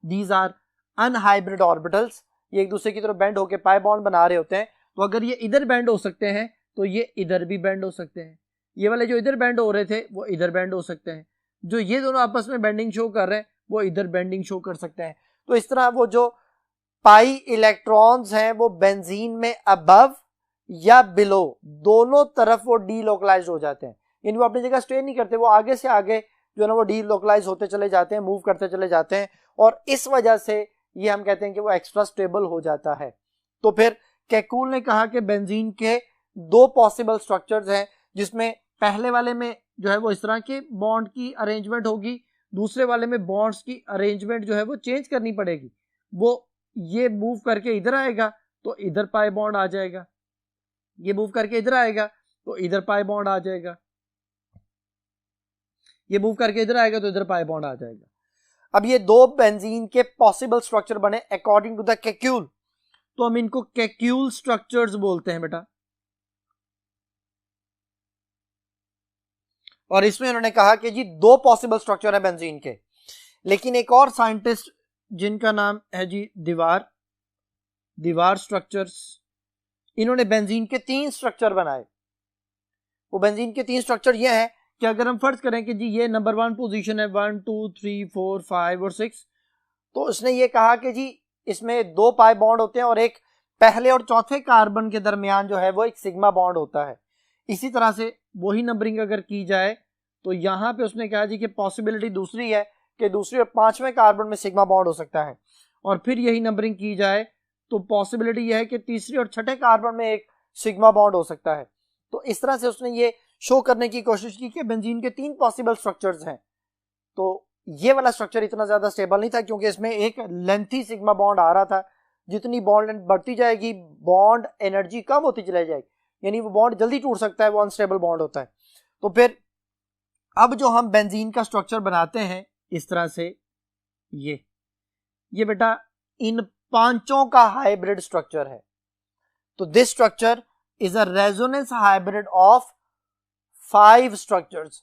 दीज आर अनहाइब्रिड ऑर्बिटल्स, ये एक दूसरे की तरफ बेंड होकर पाई बॉन्ड बना रहे होते हैं, तो अगर ये इधर बेंड हो सकते हैं तो ये इधर भी बेंड हो सकते हैं। ये वाले जो इधर बेंड हो रहे थे वो इधर बेंड हो सकते हैं। जो ये दोनों आपस में बेंडिंग शो कर रहे हैं वो इधर बेंडिंग शो कर सकते हैं। तो इस तरह वो जो पाई इलेक्ट्रॉन्स हैं वो बेंजीन में अबव या बिलो दोनों तरफ वो डीलोकलाइज्ड हो जाते हैं। इनको अपनी जगह स्टे नहीं करते, वो आगे से आगे जो है ना वो डीलोकलाइज होते चले जाते हैं, मूव करते चले जाते हैं, और इस वजह से ये हम कहते हैं कि वो एक्स्ट्रा स्टेबल हो जाता है। तो फिर कैकुल ने कहा कि बेंजीन के 2 पॉसिबल स्ट्रक्चर्स हैं, जिसमें पहले वाले में जो है वो इस तरह के बॉन्ड की अरेंजमेंट होगी, दूसरे वाले में बॉन्ड्स की अरेंजमेंट जो है वो चेंज करनी पड़ेगी। वो ये मूव करके इधर आएगा तो इधर पाई बॉन्ड आ जाएगा, ये मूव करके इधर आएगा तो इधर पाई बॉन्ड आ जाएगा, ये मूव करके इधर आएगा तो इधर पाई बॉन्ड आ जाएगा। अब ये 2 बेंजीन के पॉसिबल स्ट्रक्चर बने अकॉर्डिंग टू द कैक्यूल, तो हम इनको कैक्यूल स्ट्रक्चर्स बोलते हैं बेटा। और इसमें उन्होंने कहा कि जी 2 पॉसिबल स्ट्रक्चर है बेंजीन के। लेकिन एक और साइंटिस्ट जिनका नाम है जी दीवार स्ट्रक्चर्स, इन्होंने बेंजीन के 3 स्ट्रक्चर बनाए। वो बेंजीन के 3 स्ट्रक्चर ये हैं कि अगर हम फर्ज करें कि जी ये नंबर 1 पोजीशन है, 1 2 3 4 5 और 6, तो उसने ये कहा कि जी इसमें 2 पाई बॉन्ड होते हैं और एक पहले और चौथे कार्बन के दरमियान जो है वो एक सिग्मा बॉन्ड होता है। इसी तरह से वही नंबरिंग अगर की जाए तो यहाँ पे उसने कहा जी कि पॉसिबिलिटी दूसरी है कि दूसरे और 5वें कार्बन में सिग्मा बॉन्ड हो सकता है, और फिर यही नंबरिंग की जाए तो पॉसिबिलिटी यह है कि तीसरे और छठे कार्बन में एक सिग्मा बॉन्ड हो सकता है। तो इस तरह से उसने ये शो करने की कोशिश की कि बेंजीन के 3 पॉसिबल स्ट्रक्चर्स हैं। तो ये वाला स्ट्रक्चर इतना ज्यादा स्टेबल नहीं था क्योंकि इसमें एक लेंथी सिग्मा बॉन्ड आ रहा था। जितनी बॉन्ड लेंथ बढ़ती जाएगी बॉन्ड एनर्जी कम होती चली जाएगी, यानी वो बॉन्ड जल्दी टूट सकता है, वो अनस्टेबल बॉन्ड होता है। तो फिर अब जो हम बेंजीन का स्ट्रक्चर बनाते हैं इस तरह से, ये बेटा इन 5 का हाइब्रिड स्ट्रक्चर है। तो this structure is a resonance hybrid of 5 structures,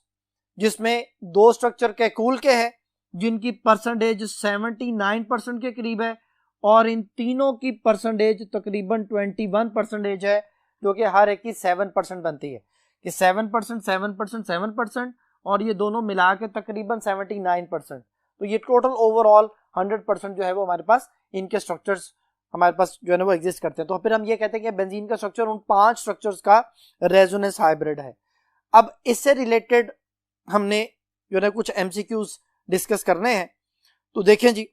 जिसमें 2 स्ट्रक्चर कैकूल के हैं जिनकी परसेंटेज 79% के करीब है, और इन तीनों की परसेंटेज तकरीबन 21% है, जो कि हर एक की 7% बनती है कि 7%, 7%, 7%, और ये दोनों मिला के तकरीबन 79%। तो ये टोटल ओवरऑल 100% जो है वो हमारे पास इनके स्ट्रक्चर्स हमारे पास जो है ना वो एग्जिस्ट करते हैं। तो फिर हम ये कहते हैं कि बेंजीन का स्ट्रक्चर उन 5 स्ट्रक्चर्स का रेजोनेंस हाइब्रिड है। अब इससे रिलेटेड हमने जो है कुछ एमसीक्यूज डिस्कस करने हैं। तो देखें जी,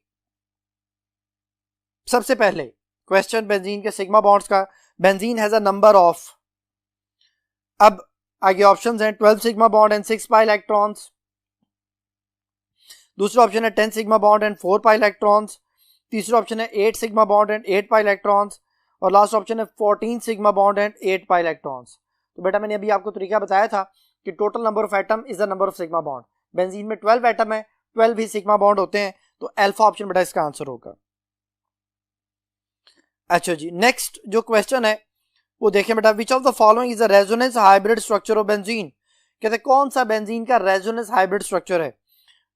सबसे पहले क्वेश्चन बेंजीन के सिग्मा बॉन्ड्स का। Benzene has a number of, अब आगे ऑप्शंस हैं 12 sigma bond and 6 pi electrons. दूसरा ऑप्शन है 10 sigma bond and 4 pi electrons. तीसरा ऑप्शन है 8 sigma bond and 8 pi electrons, और लास्ट ऑप्शन है 14 sigma bond and 8 pi electrons. तो बेटा मैंने अभी आपको तरीका बताया था कि total number of atom is the number of sigma bond. Benzene में 12 एटम है, 12 ही सिग्मा बॉन्ड होते हैं, तो अल्फा ऑप्शन बेटा इसका आंसर होगा। अच्छा जी, नेक्स्ट जो क्वेश्चन है वो देखें बेटा, विच of the following is a resonance hybrid structure of benzene. कहते हैं कौन सा बेंजीन का रेजोनेंस हाइब्रिड स्ट्रक्चर है।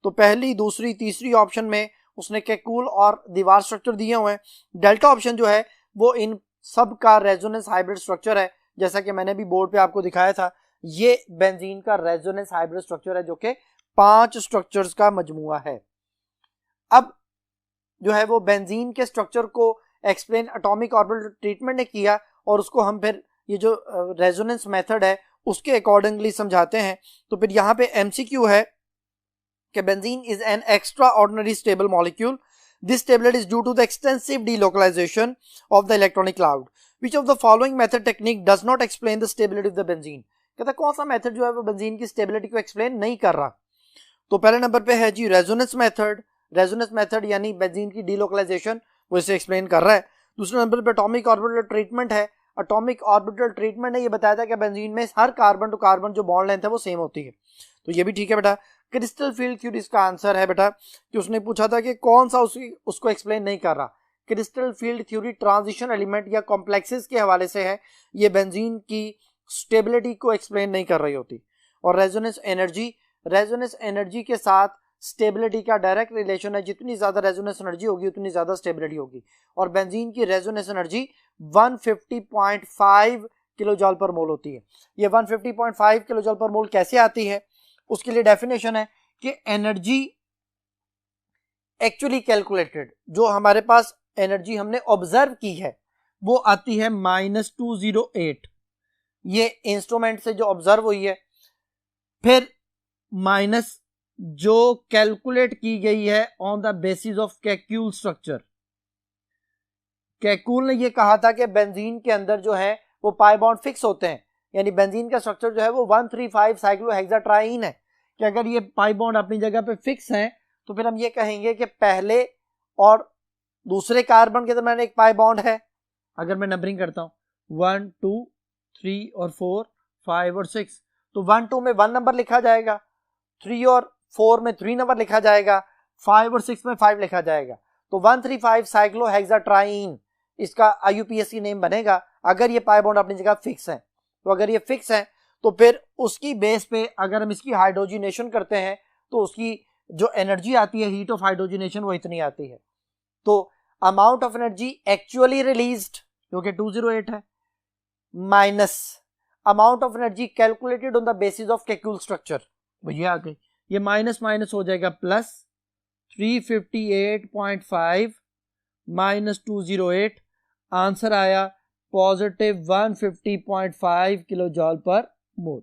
तो पहली, दूसरी, तीसरी ऑप्शन में उसने कैकूल और दीवार स्ट्रक्चर दिए हुए हैं। डेल्टा ऑप्शन जो है वो इन सब का रेजोनेंस हाइब्रिड स्ट्रक्चर है, जैसा कि मैंने भी बोर्ड पे आपको दिखाया था। ये बेंजीन का रेजोनेंस हाइब्रिड स्ट्रक्चर है जो कि 5 स्ट्रक्चर्स का मजमुआ है। अब जो है वो बेंजीन के स्ट्रक्चर को एक्सप्लेन एटॉमिक ऑर्बिटल ट्रीटमेंट ने किया, और उसको हम फिर ये जो रेजोनेंस मेथड है उसके अकॉर्डिंगली समझाते हैं। तो फिर यहाँ पे एमसीक्यू है कि benzene is an extraordinary stable molecule. This stability is due to the extensive delocalisation of the electronic cloud. Which of the following method technique does not explain the stability of the benzene. कहता है कौन सा method जो है वो benzene की stability को explain नहीं कर रहा। तो पहले नंबर पे है जी रेजोनेंस मेथड। रेजोनेंस मेथड यानी बेंजीन की डीलोकलाइजेशन, वो इसे एक्सप्लेन कर रहा है। दूसरे नंबर पे एटॉमिक ऑर्बिटल ट्रीटमेंट है। एटॉमिक ऑर्बिटल ट्रीटमेंट ने ये बताया था कि बेंजीन में हर कार्बन टू कार्बन जो बॉन्ड लेंथ है वो सेम होती है, तो ये भी ठीक है बेटा। क्रिस्टल फील्ड थ्योरी इसका आंसर है बेटा, कि उसने पूछा था कि कौन सा उसको एक्सप्लेन नहीं कर रहा। Crystal field theory transition element या कॉम्प्लेक्सेस के हवाले से है, ये बेंजीन की स्टेबिलिटी को एक्सप्लेन नहीं कर रही होती। और रेजोनेंस एनर्जी के साथ स्टेबिलिटी का डायरेक्ट रिलेशन है, जितनी ज्यादा रेजोनेंस एनर्जी होगी उतनी ज्यादा स्टेबिलिटी होगी। और बेंजीन की रेजोनेंस एनर्जी 150.5 किलो जॉल पर मोल होती है। ये 150.5 किलो जॉल पर मोल कैसे आती है, उसके लिए डेफिनेशन है कि एनर्जी एक्चुअली कैलकुलेटेड, जो हमारे पास एनर्जी हमने ऑब्जर्व की है वो आती है -208, ये इंस्ट्रूमेंट से जो ऑब्जर्व हुई है, फिर माइनस जो कैलकुलेट की गई है on the basis of Kekulé structure. Kekulé ने ये कहा था कि बेंजीन के अंदर जो है वो पाई बॉन्ड फिक्स होते हैं, यानी बेंजीन का स्ट्रक्चर जो है वो 135 साइक्लोहेक्साट्राइन है, कि अगर ये पाई बॉन्ड अपनी जगह पे फिक्स हैं तो फिर हम ये कहेंगे कि पहले और दूसरे कार्बन के दरमियान एक पाई बॉन्ड है। अगर मैं नंबरिंग करता हूं 1 2 3 और 4 5 और 6, तो 1 2 में 1 नंबर लिखा जाएगा, 3 और 4 में 3 नंबर लिखा जाएगा, 5 और 6 में 5 लिखा जाएगा। तो 135 साइक्लोहेक्साट्राइन इसका IUPAC नेम बनेगा अगर ये पाई बॉन्ड अपनी जगह फिक्स है। तो अगर ये फिक्स है तो फिर उसकी बेस पे अगर हम इसकी हाइड्रोजिनेशन करते हैं तो उसकी जो एनर्जी आती है, हीट ऑफ हाइड्रोजिनेशन, वो इतनी आती है। तो amount of energy actually released जो कि 208 है, minus amount of energy calculated on the basis of Kekulé structure, वो ये आ गई। ये माइनस माइनस हो जाएगा प्लस 358.5 माइनस 208, आंसर आया पॉजिटिव 150.5 किलो जॉल पर मोल।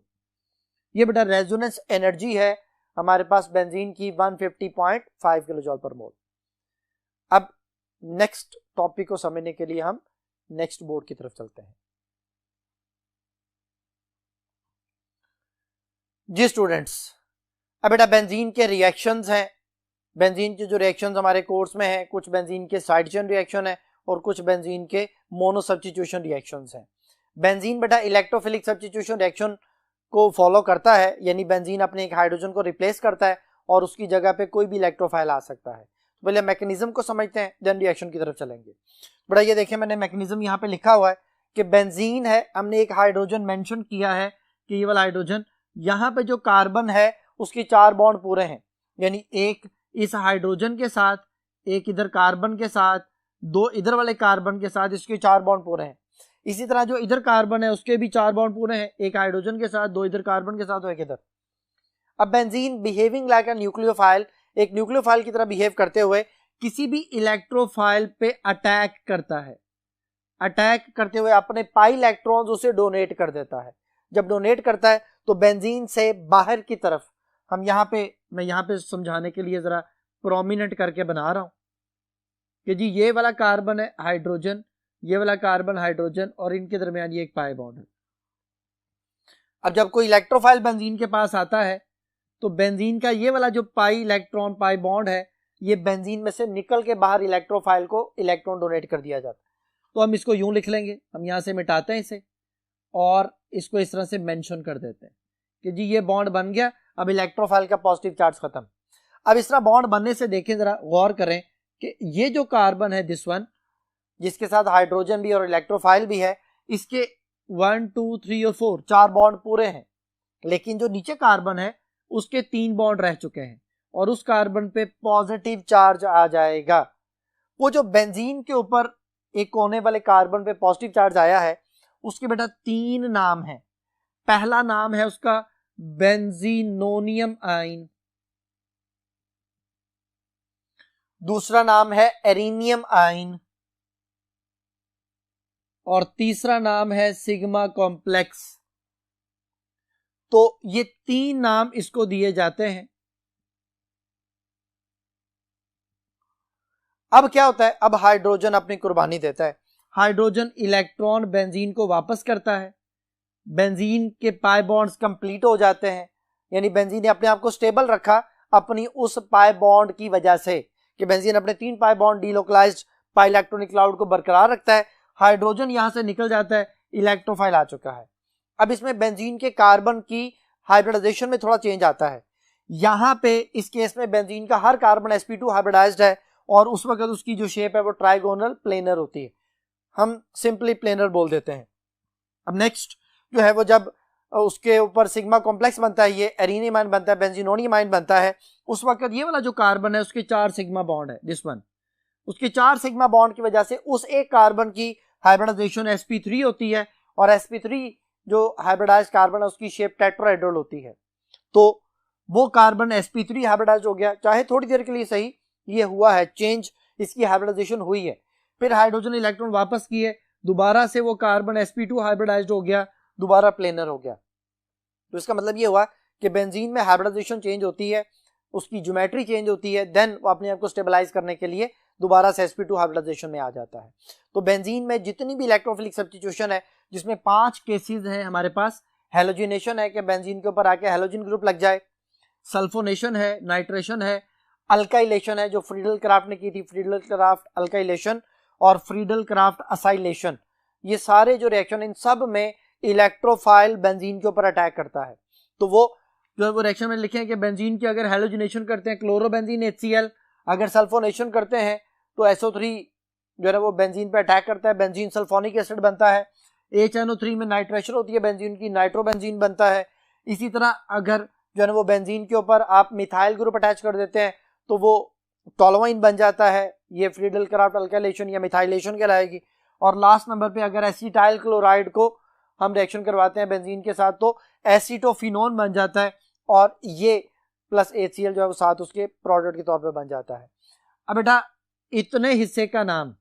ये बेटा रेजोनेंस एनर्जी है हमारे पास बेंजीन की 150.5 किलो जॉल पर मोल। अब नेक्स्ट टॉपिक को समझने के लिए हम नेक्स्ट बोर्ड की तरफ चलते हैं। जी स्टूडेंट्स, अब बेटा बेंजीन के रिएक्शंस हैं। बेंजीन के जो रिएक्शंस हमारे कोर्स में हैं, कुछ बेंजीन के साइड चेन रिएक्शन है और कुछ बेंजीन के मोनो सब्स्टिट्यूशन रिएक्शंस हैं। बेंजीन बेटा इलेक्ट्रोफिलिक सब्स्टिट्यूशन रिएक्शन को फॉलो करता है, यानी बेंजीन अपने एक हाइड्रोजन को रिप्लेस करता है और उसकी जगह पे कोई भी इलेक्ट्रोफाइल आ सकता है। तो पहले मैकेनिज्म को समझते हैं, देन रिएक्शन की तरफ चलेंगे। बेटा ये देखिए, मैंने मैकेनिज्म यहाँ पे लिखा हुआ है कि बेंजीन है, हमने एक हाइड्रोजन मेंशन किया है कि ये वाला हाइड्रोजन, यहाँ पे जो कार्बन है उसके 4 बॉन्ड पूरे हैं, यानी एक इस हाइड्रोजन के साथ, एक इधर कार्बन के साथ, 2 इधर वाले कार्बन के साथ, इसके 4 बॉन्ड पूरे हैं। इसी तरह जो इधर कार्बन है उसके भी 4 बॉन्ड पूरे हैं, एक हाइड्रोजन के साथ, 2 इधर कार्बन के साथ और एक इधर। अब benzene behaving like a nucleophile, एक न्यूक्लियोफाइल की तरह बिहेव करते हुए किसी भी इलेक्ट्रोफाइल पे अटैक करता है। अटैक करते हुए अपने पाई इलेक्ट्रॉन्स उसे डोनेट कर देता है। जब डोनेट करता है तो बेंजीन से बाहर की तरफ, हम यहाँ पे, मैं यहाँ पे समझाने के लिए जरा प्रोमिनेंट करके बना रहा हूं कि जी ये वाला कार्बन है हाइड्रोजन, ये वाला कार्बन हाइड्रोजन और इनके दरमियान ये एक पाई बॉन्ड है। अब जब कोई इलेक्ट्रोफाइल बेंजीन के पास आता है तो बेंजीन का ये वाला जो पाई इलेक्ट्रॉन पाई बॉन्ड है, ये बेंजीन में से निकल के बाहर इलेक्ट्रोफाइल को इलेक्ट्रॉन डोनेट कर दिया जाता है। तो हम इसको यूं लिख लेंगे, हम यहां से मिटाते हैं इसे और इसको इस तरह से मेंशन कर देते हैं कि जी ये बॉन्ड बन गया, अब इलेक्ट्रोफाइल का पॉजिटिव चार्ज खत्म। अब इस तरह बॉन्ड बनने से देखें, जरा गौर करें कि ये जो कार्बन है दिस वन, जिसके साथ हाइड्रोजन भी और इलेक्ट्रोफाइल भी है, इसके 1 2 3 और 4 4 बॉन्ड पूरे हैं, लेकिन जो नीचे कार्बन है उसके 3 बॉन्ड रह चुके हैं और उस कार्बन पे पॉजिटिव चार्ज आ जाएगा। वो जो बेंजीन के ऊपर एक कोने वाले कार्बन पे पॉजिटिव चार्ज आया है उसके बेटा 3 नाम है। पहला नाम है उसका बेंजीनोनियम आइन, दूसरा नाम है एरिनियम आइन और तीसरा नाम है सिग्मा कॉम्प्लेक्स। तो ये 3 नाम इसको दिए जाते हैं। अब क्या होता है, अब हाइड्रोजन अपनी कुर्बानी देता है, हाइड्रोजन इलेक्ट्रॉन बेंजीन को वापस करता है, बेंजीन के पाई बॉन्ड्स कंप्लीट हो जाते हैं, यानी बेंजीन ने अपने आप को स्टेबल रखा अपनी उस पाई बॉन्ड की वजह से कि बेंजीन अपने 3 पाई बॉन्ड डीलोकलाइज्ड पाई इलेक्ट्रॉनिक क्लाउड को बरकरार रखता है। हाइड्रोजन यहां से निकल जाता है, इलेक्ट्रोफाइल आ चुका है। अब इसमें बेंजीन के कार्बन की हाइब्रिडाइजेशन में थोड़ा चेंज आता है। यहां पे इस केस में बेंजीन का हर कार्बन sp2 हाइब्रिडाइज्ड है और उस वक्त उसकी जो शेप है वो ट्राइगोनल प्लेनर होती है, हम सिंपली प्लेनर बोल देते हैं। अब नेक्स्ट जो है वो जब उसके ऊपर सिग्मा कॉम्प्लेक्स बनता है, ये एरिनियम आयन बनता है, बेंजीनोनियम आयन बनता है, उस वक्त ये वाला जो कार्बन है उसके 4 सिग्मा बॉन्ड है, दिस वन, उसके 4 सिग्मा बॉन्ड की वजह से उस एक कार्बन की हाइब्रिडाइजेशन sp3 होती है और sp3 जो हाइब्रिडाइज्ड कार्बन है उसकी शेप टेट्राहेड्रल होती है। तो वो कार्बन sp3 हाइब्रिडाइज्ड हो गया, चाहे थोड़ी देर के लिए सही, ये हुआ है चेंज, इसकी हाइब्रिडाइजेशन हुई है। फिर हाइड्रोजन इलेक्ट्रॉन वापस किए, दोबारा से वो कार्बन sp2 हाइब्रिडाइज्ड हो गया, दोबारा प्लेनर हो गया। तो इसका मतलब ये हुआ कि बेंजीन में हाइब्रिडाइजेशन चेंज होती है, उसकी ज्योमेट्री चेंज होती है, देन वो अपने आप को स्टेबलाइज करने के लिए दोबारा से sp2 हाइब्रिडाइजेशन में आ जाता है। तो बेंजीन में जितनी भी इलेक्ट्रोफिलिक सब्स्टिट्यूशन है, जिसमें 5 केसेस हैं हमारे पास, हेलोजिनेशन है कि बेंजीन के ऊपर आके हेलोजन ग्रुप लग जाए, सल्फोनेशन है, नाइट्रेशन है, अल्काइलेशन है जो फ्रीडल क्राफ्ट ने की थी, फ्रीडल क्राफ्ट अल्काइलेशन और फ्रीडल क्राफ्ट असाइलेशन, ये सारे जो रिएक्शन इन सब में इलेक्ट्रोफाइल बेंजीन के ऊपर अटैक करता है। तो वो जो वो रिएक्शन में लिखे हैं कि बेंजीन की अगर हेलोजिनेशन करते हैं क्लोरोबेंजीन HCl, अगर सल्फोनेशन करते हैं तो SO3 जो है वो बेंजीन पे अटैक करता है, बेंजीन सल्फोनिक एसिड बनता है, HNO3 में नाइट्रेशन होती है बेंजीन की, नाइट्रोबेंजीन बनता है। इसी तरह अगर जो है वो बेंजीन के ऊपर आप मिथाइल ग्रुप अटैच कर देते हैं तो वो टोलुइन बन जाता है, ये फ्रीडल क्राफ्ट अल्काइलेशन या मिथाइलेशन कहलाएगी। और लास्ट नंबर पे अगर एसिटाइल क्लोराइड को हम रिएक्शन करवाते हैं बेंजीन के साथ तो एसीटोफिनोन बन जाता है और ये प्लस HCl जो है वो साथ उसके प्रोडक्ट के तौर पे बन जाता है। अब बेटा इतने हिस्से का नाम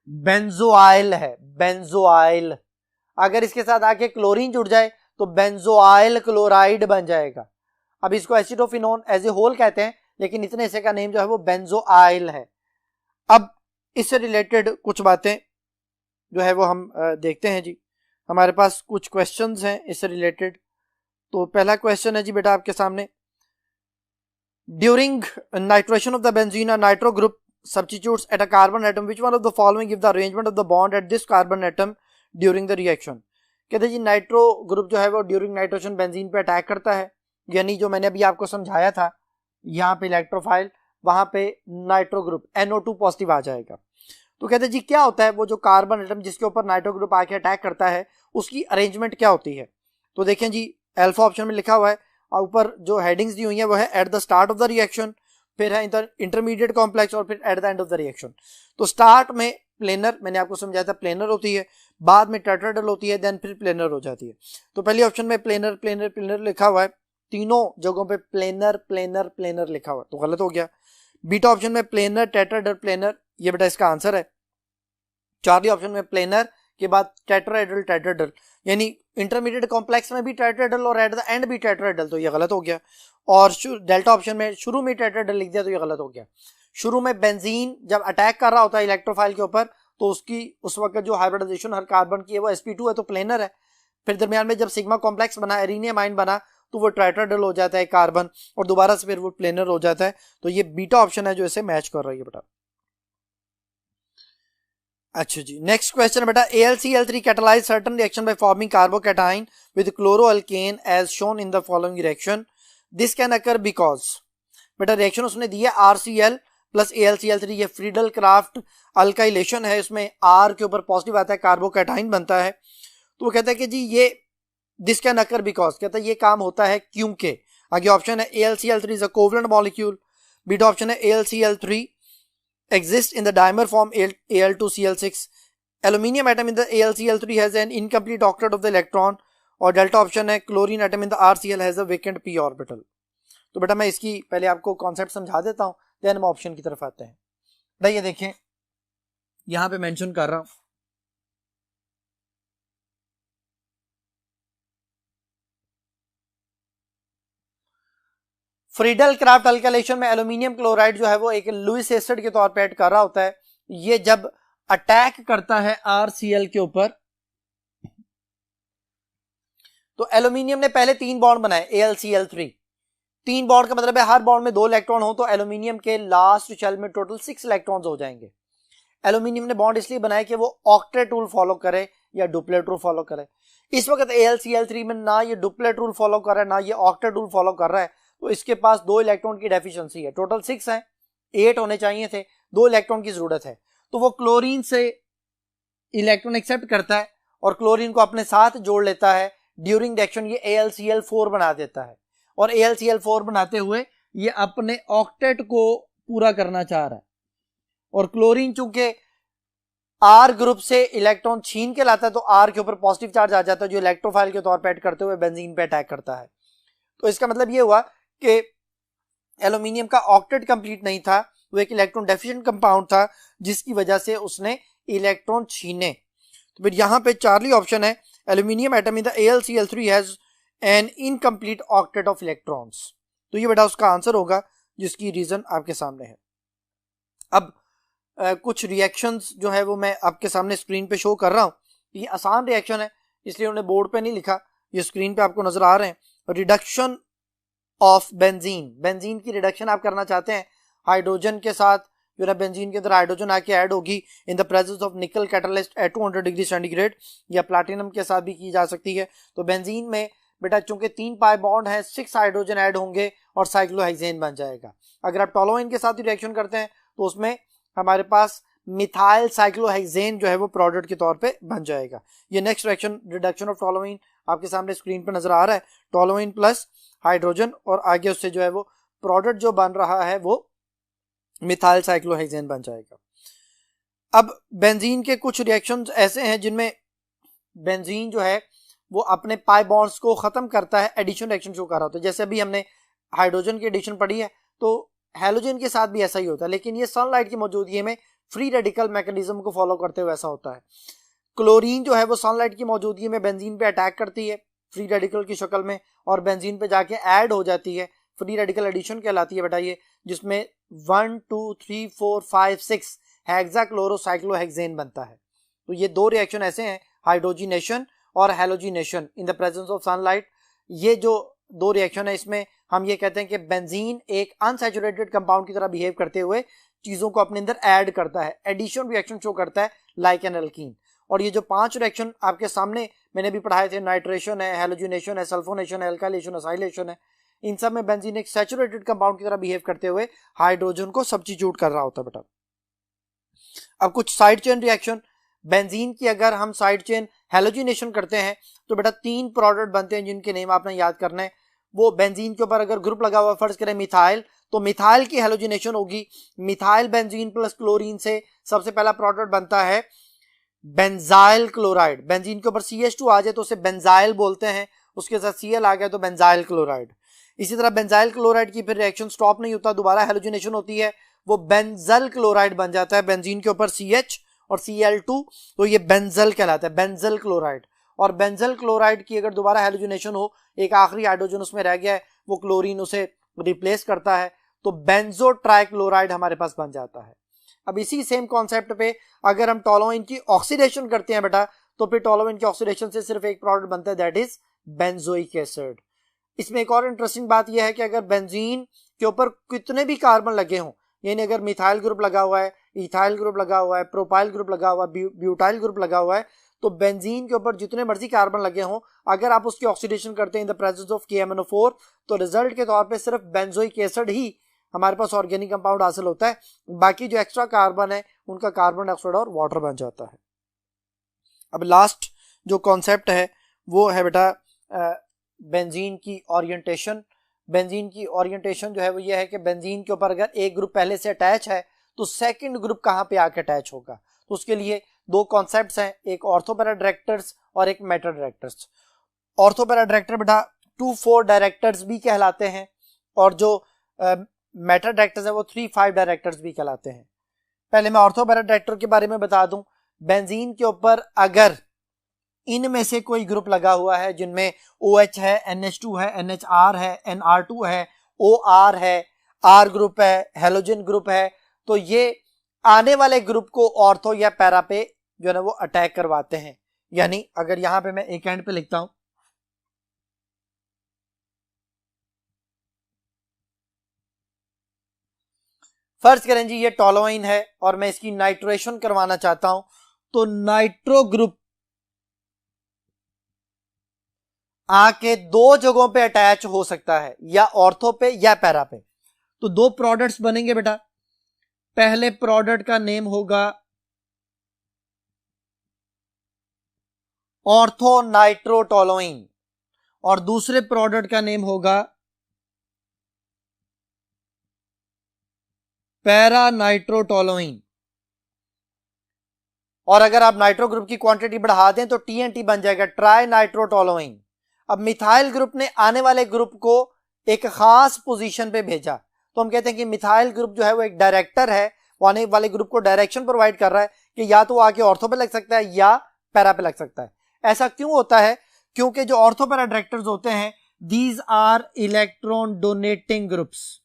बेंजोआइल है, बेंजोआइल। अगर इसके साथ आके क्लोरीन जुड़ जाए तो बेंजोआइल क्लोराइड बन जाएगा। अब इसको एसिटोफिनोन एज ए होल कहते हैं, लेकिन इतने हिस्से का नेम जो है वो बेंजोआइल है। अब इससे रिलेटेड कुछ बातें जो है वो हम देखते हैं जी। हमारे पास कुछ क्वेश्चंस हैं इससे रिलेटेड। तो पहला क्वेश्चन है जी बेटा आपके सामने, during nitration of the benzene a nitro group substitutes at a carbon atom, which one of the following give the arrangement of the bond at this carbon atom during the reaction? कहते हैं जी nitro group जो है वो during nitration benzene पे attack करता है, यानी जो मैंने अभी आपको समझाया था, यहाँ पे इलेक्ट्रोफाइल, वहां पे नाइट्रो ग्रुप NO2 पॉजिटिव आ जाएगा। तो कहते हैं जी क्या होता है वो जो कार्बन एटम जिसके ऊपर नाइट्रो ग्रुप आके अटैक करता है उसकी अरेंजमेंट क्या होती है? तो देखें जी अल्फा ऑप्शन में लिखा हुआ है, ऊपर जो हेडिंग्स दी हुई है वो है at the start of the reaction, फिर है इंटरमीडिएट कॉम्प्लेक्स और फिर at the end of the reaction. तो स्टार्ट में प्लेनर, मैंने आपको समझाया था प्लेनर होती है, बाद में टेट्राहेड्रल होती है, देन फिर प्लेनर हो जाती है। तो पहली ऑप्शन में प्लेनर प्लेनर प्लेनर लिखा हुआ है, तीनों जगहों पे प्लेनर प्लेनर प्लेनर लिखा हुआ है, तो गलत हो गया। बीटा ऑप्शन में प्लेनर टेट्राहेड्रल प्लेनर, ये बेटा इसका आंसर है। चार्ली ऑप्शन में प्लेनर के बाद टेट्राहेड्रल टेट्राहेड्रल, यानी इंटरमीडिएट कॉम्प्लेक्स में भी टेट्राहेड्रल और एट द एंड भी टेट्राहेड्रल, तो ये गलत हो गया। और डेल्टा ऑप्शन में शुरू में टेट्राहेड्रल लिख दिया तो ये गलत हो गया। शुरू में बेंजीन जब अटैक कर रहा होता है इलेक्ट्रोफाइल के ऊपर तो उसकी उस वक्त जो हाइब्रिडाइजेशन हर कार्बन की है वो sp2 है, तो प्लेनर है। फिर दरमियान में जब सिग्मा कॉम्प्लेक्स बना, एरिनियम आयन बना, तो वो टेट्राहेड्रल हो जाता है कार्बन, और दोबारा से फिर वो प्लेनर हो जाता है। तो ये बीटा ऑप्शन है जो इसे मैच कर रही है बेटा। अच्छा जी, नेक्स्ट क्वेश्चन बेटा, AlCl3 catalyze certain reaction by forming carbocation with chloroalkane as shown in the following reaction. This can occur because, बेटा रिएक्शन उसने दी है RCl प्लस AlCl3, ये फ्रीडल क्राफ्ट अल्काइलेशन है, इसमें R के ऊपर पॉजिटिव आता है, कार्बोकैटाइन बनता है। तो वो कहता है कि जी ये दिस कैन अकर बिकॉज, कहता है ये काम होता है क्योंकि। आगे ऑप्शन है AlCl3 is a covalent molecule, beta option है AlCl3 exist in the dimer form Al2Cl6, aluminium atom in the AlCl3 has an incomplete octet of the electron, और डेल्टा ऑप्शन है chlorine atom in the RCl has a vacant p orbital। तो बेटा मैं इसकी पहले आपको concept समझा देता हूं, देन हम ऑप्शन की तरफ आते हैं। भाई ये देखें यहां पे मेंशन कर रहा हूं, फ्रीडल क्राफ्ट अल्काइलेशन में एल्यूमिनियम क्लोराइड जो है वो एक लुईस एसिड के तौर पे ऐड कर रहा होता है। ये जब अटैक करता है RCl के ऊपर, तो एल्यूमिनियम ने पहले 3 बॉन्ड बनाए AlCl3। 3 बॉन्ड का मतलब है हर बॉन्ड में 2 इलेक्ट्रॉन हो, तो एल्यूमिनियम के लास्ट शेल में टोटल 6 इलेक्ट्रॉन्स हो जाएंगे। एल्यूमिनियम ने बॉन्ड इसलिए बनाया कि वो ऑक्टेट रूल फॉलो करे या डुप्लेट रूल फॉलो करे। इस वक्त AlCl3 में ना ये डुप्लेट रूल फॉलो कर रहा है ना ये ऑक्टेट रूल फॉलो कर रहा है, तो इसके पास 2 इलेक्ट्रॉन की डेफिशिएंसी है। टोटल 6 हैं, 8 होने चाहिए थे, 2 इलेक्ट्रॉन की जरूरत है। तो वो क्लोरीन से इलेक्ट्रॉन एक्सेप्ट करता है और क्लोरीन को अपने साथ जोड़ लेता है। ड्यूरिंग रिएक्शन ये AlCl4 बना देता है, और AlCl4 बनाते हुए ये अपने ऑक्टेट को पूरा करना चाह रहा है। और क्लोरीन चूंकि R ग्रुप से इलेक्ट्रॉन छीन के लाता है, तो R के ऊपर पॉजिटिव चार्ज आ जाता है जो इलेक्ट्रोफाइल के तौर पर ऐड करते हुए बेंजीन पे अटैक करता है। तो इसका मतलब ये हुआ कि एल्यूमिनियम का ऑक्टेट कंप्लीट नहीं था, वो एक इलेक्ट्रॉन डेफिशिएंट कंपाउंड था जिसकी वजह से उसने इलेक्ट्रॉन छीने। तो फिर यहां पे चार्ली ऑप्शन है, aluminium atom in the AlCl3 has an incomplete octet of electrons. तो ये बेटा उसका आंसर होगा जिसकी रीजन आपके सामने है। अब कुछ रिएक्शंस जो है वो मैं आपके सामने स्क्रीन पे शो कर रहा हूं। ये आसान रिएक्शन है इसलिए उन्होंने बोर्ड पे नहीं लिखा, ये स्क्रीन पे आपको नजर आ रहे हैं। रिडक्शन ऑफ बेंजीन, बेंजीन की रिडक्शन आप करना चाहते हैं हाइड्रोजन के साथ, जो है बेंजीन के अंदर हाइड्रोजन आके ऐड होगी in the presence of nickel catalyst at 200 degree centigrade, या प्लैटिनम के साथ भी की जा सकती है। तो बेंजीन में बेटा चूंकि 3 पाई बॉन्ड है, 6 हाइड्रोजन ऐड होंगे और साइक्लोहेक्सेन बन जाएगा। अगर आप टोलुइन के साथ रिएक्शन करते हैं तो उसमें हमारे पास मिथाइल साइक्लोहेक्सेन जो है वो प्रोडक्ट के तौर पे बन जाएगा। ये next reaction reduction of toluene आपके सामने स्क्रीन पे नजर आ रहा है। टोलुइन प्लस हाइड्रोजन और आगे उससे जो है वो प्रोडक्ट जो बन रहा है वो मिथाइल साइक्लोहेक्सेन बन जाएगा। अब बेंजीन के कुछ रिएक्शंस ऐसे हैं जिनमें बेंजीन जो है वो अपने पाई बॉन्ड्स को खत्म करता है, एडिशन रिएक्शन शो कर रहा होता है। जैसे अभी हमने हाइड्रोजन की एडिशन पढ़ी है, तो हैलोजन के साथ भी ऐसा ही होता है, लेकिन ये सनलाइट की मौजूदगी में फ्री रेडिकल मैकेनिज्म को फॉलो करते हुए ऐसा होता है। क्लोरीन जो है वो सनलाइट की मौजूदगी में बेंजीन पे अटैक करती है फ्री रेडिकल की शक्ल में, और बेंजीन पे जाके ऐड हो जाती है, फ्री रेडिकल एडिशन कहलाती है बेटा ये, जिसमें 1 2 3 4 5 6 हेक्साक्लोरोसाइक्लोहेक्सेन बनता है। तो ये दो रिएक्शन ऐसे हैं, हाइड्रोजिनेशन और halogenation in the presence of sunlight. ये जो दो रिएक्शन है इसमें हम ये कहते हैं कि बेंजीन एक अनसैचुरेटेड कंपाउंड की तरह बिहेव करते हुए चीजों को अपने अंदर ऐड करता है, एडिशन रिएक्शन शो करता है लाइक एन एल्कीन। और ये जो 5 रिएक्शन आपके सामने मैंने भी पढ़ाए थे, नाइट्रेशन है, हैलोजिनेशन है, सल्फोनेशन है, एल्काइलेशन, एसाइलेशन है, इन सब में बेंजीन एक सैचुरेटेड कंपाउंड की तरह बिहेव करते हुए हाइड्रोजन को सब्स्टिट्यूट कर रहा होता है बेटा। अब कुछ साइड चेन रिएक्शन, बेंजीन की अगर हम साइड चेन हैलोजिनेशन करते हैं तो बेटा 3 प्रोडक्ट बनते हैं जिनके नेम आपने याद करना है। वो बेंजीन के ऊपर अगर ग्रुप लगा हुआ फर्ज करें मिथाइल, तो मिथाइल की हैलोजिनेशन होगी, मिथाइल बेंजीन प्लस क्लोरीन से सबसे पहला प्रोडक्ट बनता है बेंजाइल क्लोराइड। बेंजीन के ऊपर CH2 आ जाए तो उसे बेंजाइल बोलते हैं, उसके साथ Cl आ गया तो बेंजाइल क्लोराइड। इसी तरह बेंजाइल क्लोराइड की फिर रिएक्शन स्टॉप नहीं होता, दोबारा हैलोजिनेशन होती है, वो बेंजल क्लोराइड बन जाता है, बेंजीन के ऊपर CH और Cl2, तो ये बेंजल कहलाता है, बेंजल क्लोराइड। और बेंजल क्लोराइड की अगर दोबारा हैलोजिनेशन हो, एक आखिरी हाइड्रोजन उसमें रह गया है, वो क्लोरीन उसे रिप्लेस करता है, तो बेंजो ट्राइक्लोराइड हमारे पास बन जाता है। अब इसी सेम कॉन्सेप्ट पे अगर हम टोलुइन की ऑक्सीडेशन करते हैं बेटा, तो फिर टोलुइन की ऑक्सीडेशन से सिर्फ एक प्रोडक्ट बनता है, दैट इज बेंजोइक एसिड। इसमें एक और इंटरेस्टिंग बात यह है कि अगर बेंजीन के ऊपर कितने भी कार्बन लगे हों, यानी अगर मिथाइल ग्रुप लगा हुआ है, इथाइल ग्रुप लगा हुआ है, प्रोपाइल ग्रुप लगा हुआ है, ब्यूटाइल ग्रुप लगा हुआ है, तो बेंजीन के ऊपर जितने मर्जी कार्बन लगे हों, अगर आप उसकी ऑक्सीडेशन करते हैं इन द प्रेजेंस ऑफ KMnO4, तो रिजल्ट के तौर पे सिर्फ बेंजोइक एसिड ही हमारे पास ऑर्गेनिक कंपाउंड हासिल होता है, बाकी जो एक्स्ट्रा कार्बन है उनका कार्बन डाइऑक्साइड और वाटर बन जाता है। अब लास्ट जो कॉन्सेप्ट है वो है बेटा बेंजीन की ओरिएंटेशन। बेंजीन की ओरिएंटेशन जो है वो ये है कि बेंजीन के ऊपर अगर एक ग्रुप पहले से अटैच है तो सेकंड ग्रुप कहाँ पे आके अटैच होगा, तो उसके लिए दो कॉन्सेप्ट्स हैं, एक ऑर्थोपैरा डायरेक्टर्स और एक मेटा डायरेक्टर्स। ऑर्थोपैरा डायरेक्टर बेटा 2-4 डायरेक्टर्स भी कहलाते हैं, और जो मेटा डायरेक्टर्स है वो 3-5 डायरेक्टर्स भी कहलाते हैं। पहले मैं ऑर्थोपैरा डायरेक्टर के बारे में बता दूं, बेंजीन के ऊपर अगर इनमें से कोई ग्रुप लगा हुआ है जिनमें OH है, NH2 है, NHR है, NR2 है, OR है, R ग्रुप है, हेलोजन ग्रुप है, तो ये आने वाले ग्रुप को ऑर्थो या पैरा पे जो है ना वो अटैक करवाते हैं। यानी अगर यहां पे मैं एक एंड पे लिखता हूं, फर्ज करें जी ये टोलुइन है और मैं इसकी नाइट्रेशन करवाना चाहता हूं, तो नाइट्रो ग्रुप आके दो जगहों पे अटैच हो सकता है, या ऑर्थो पे या पैरा पे। तो दो प्रोडक्ट्स बनेंगे बेटा, पहले प्रोडक्ट का नेम होगा ऑर्थो नाइट्रोटोलुइन और दूसरे प्रोडक्ट का नेम होगा पैरा नाइट्रोटोलुइन। और अगर आप नाइट्रो ग्रुप की क्वांटिटी बढ़ा दें तो TNT बन जाएगा, ट्राई नाइट्रोटोलुइन। अब मिथाइल ग्रुप ने आने वाले ग्रुप को एक खास पोजीशन पे भेजा, तो हम कहते हैं कि मिथाइल ग्रुप जो है वो एक डायरेक्टर है, वो आने वाले ग्रुप को डायरेक्शन प्रोवाइड कर रहा है कि या तो वो आके ऑर्थो पे लग सकता है या पैरा पे लग सकता है। ऐसा क्यों होता है? क्योंकि जो ऑर्थो पैरा डायरेक्टर्स होते हैं, these are electron donating groups.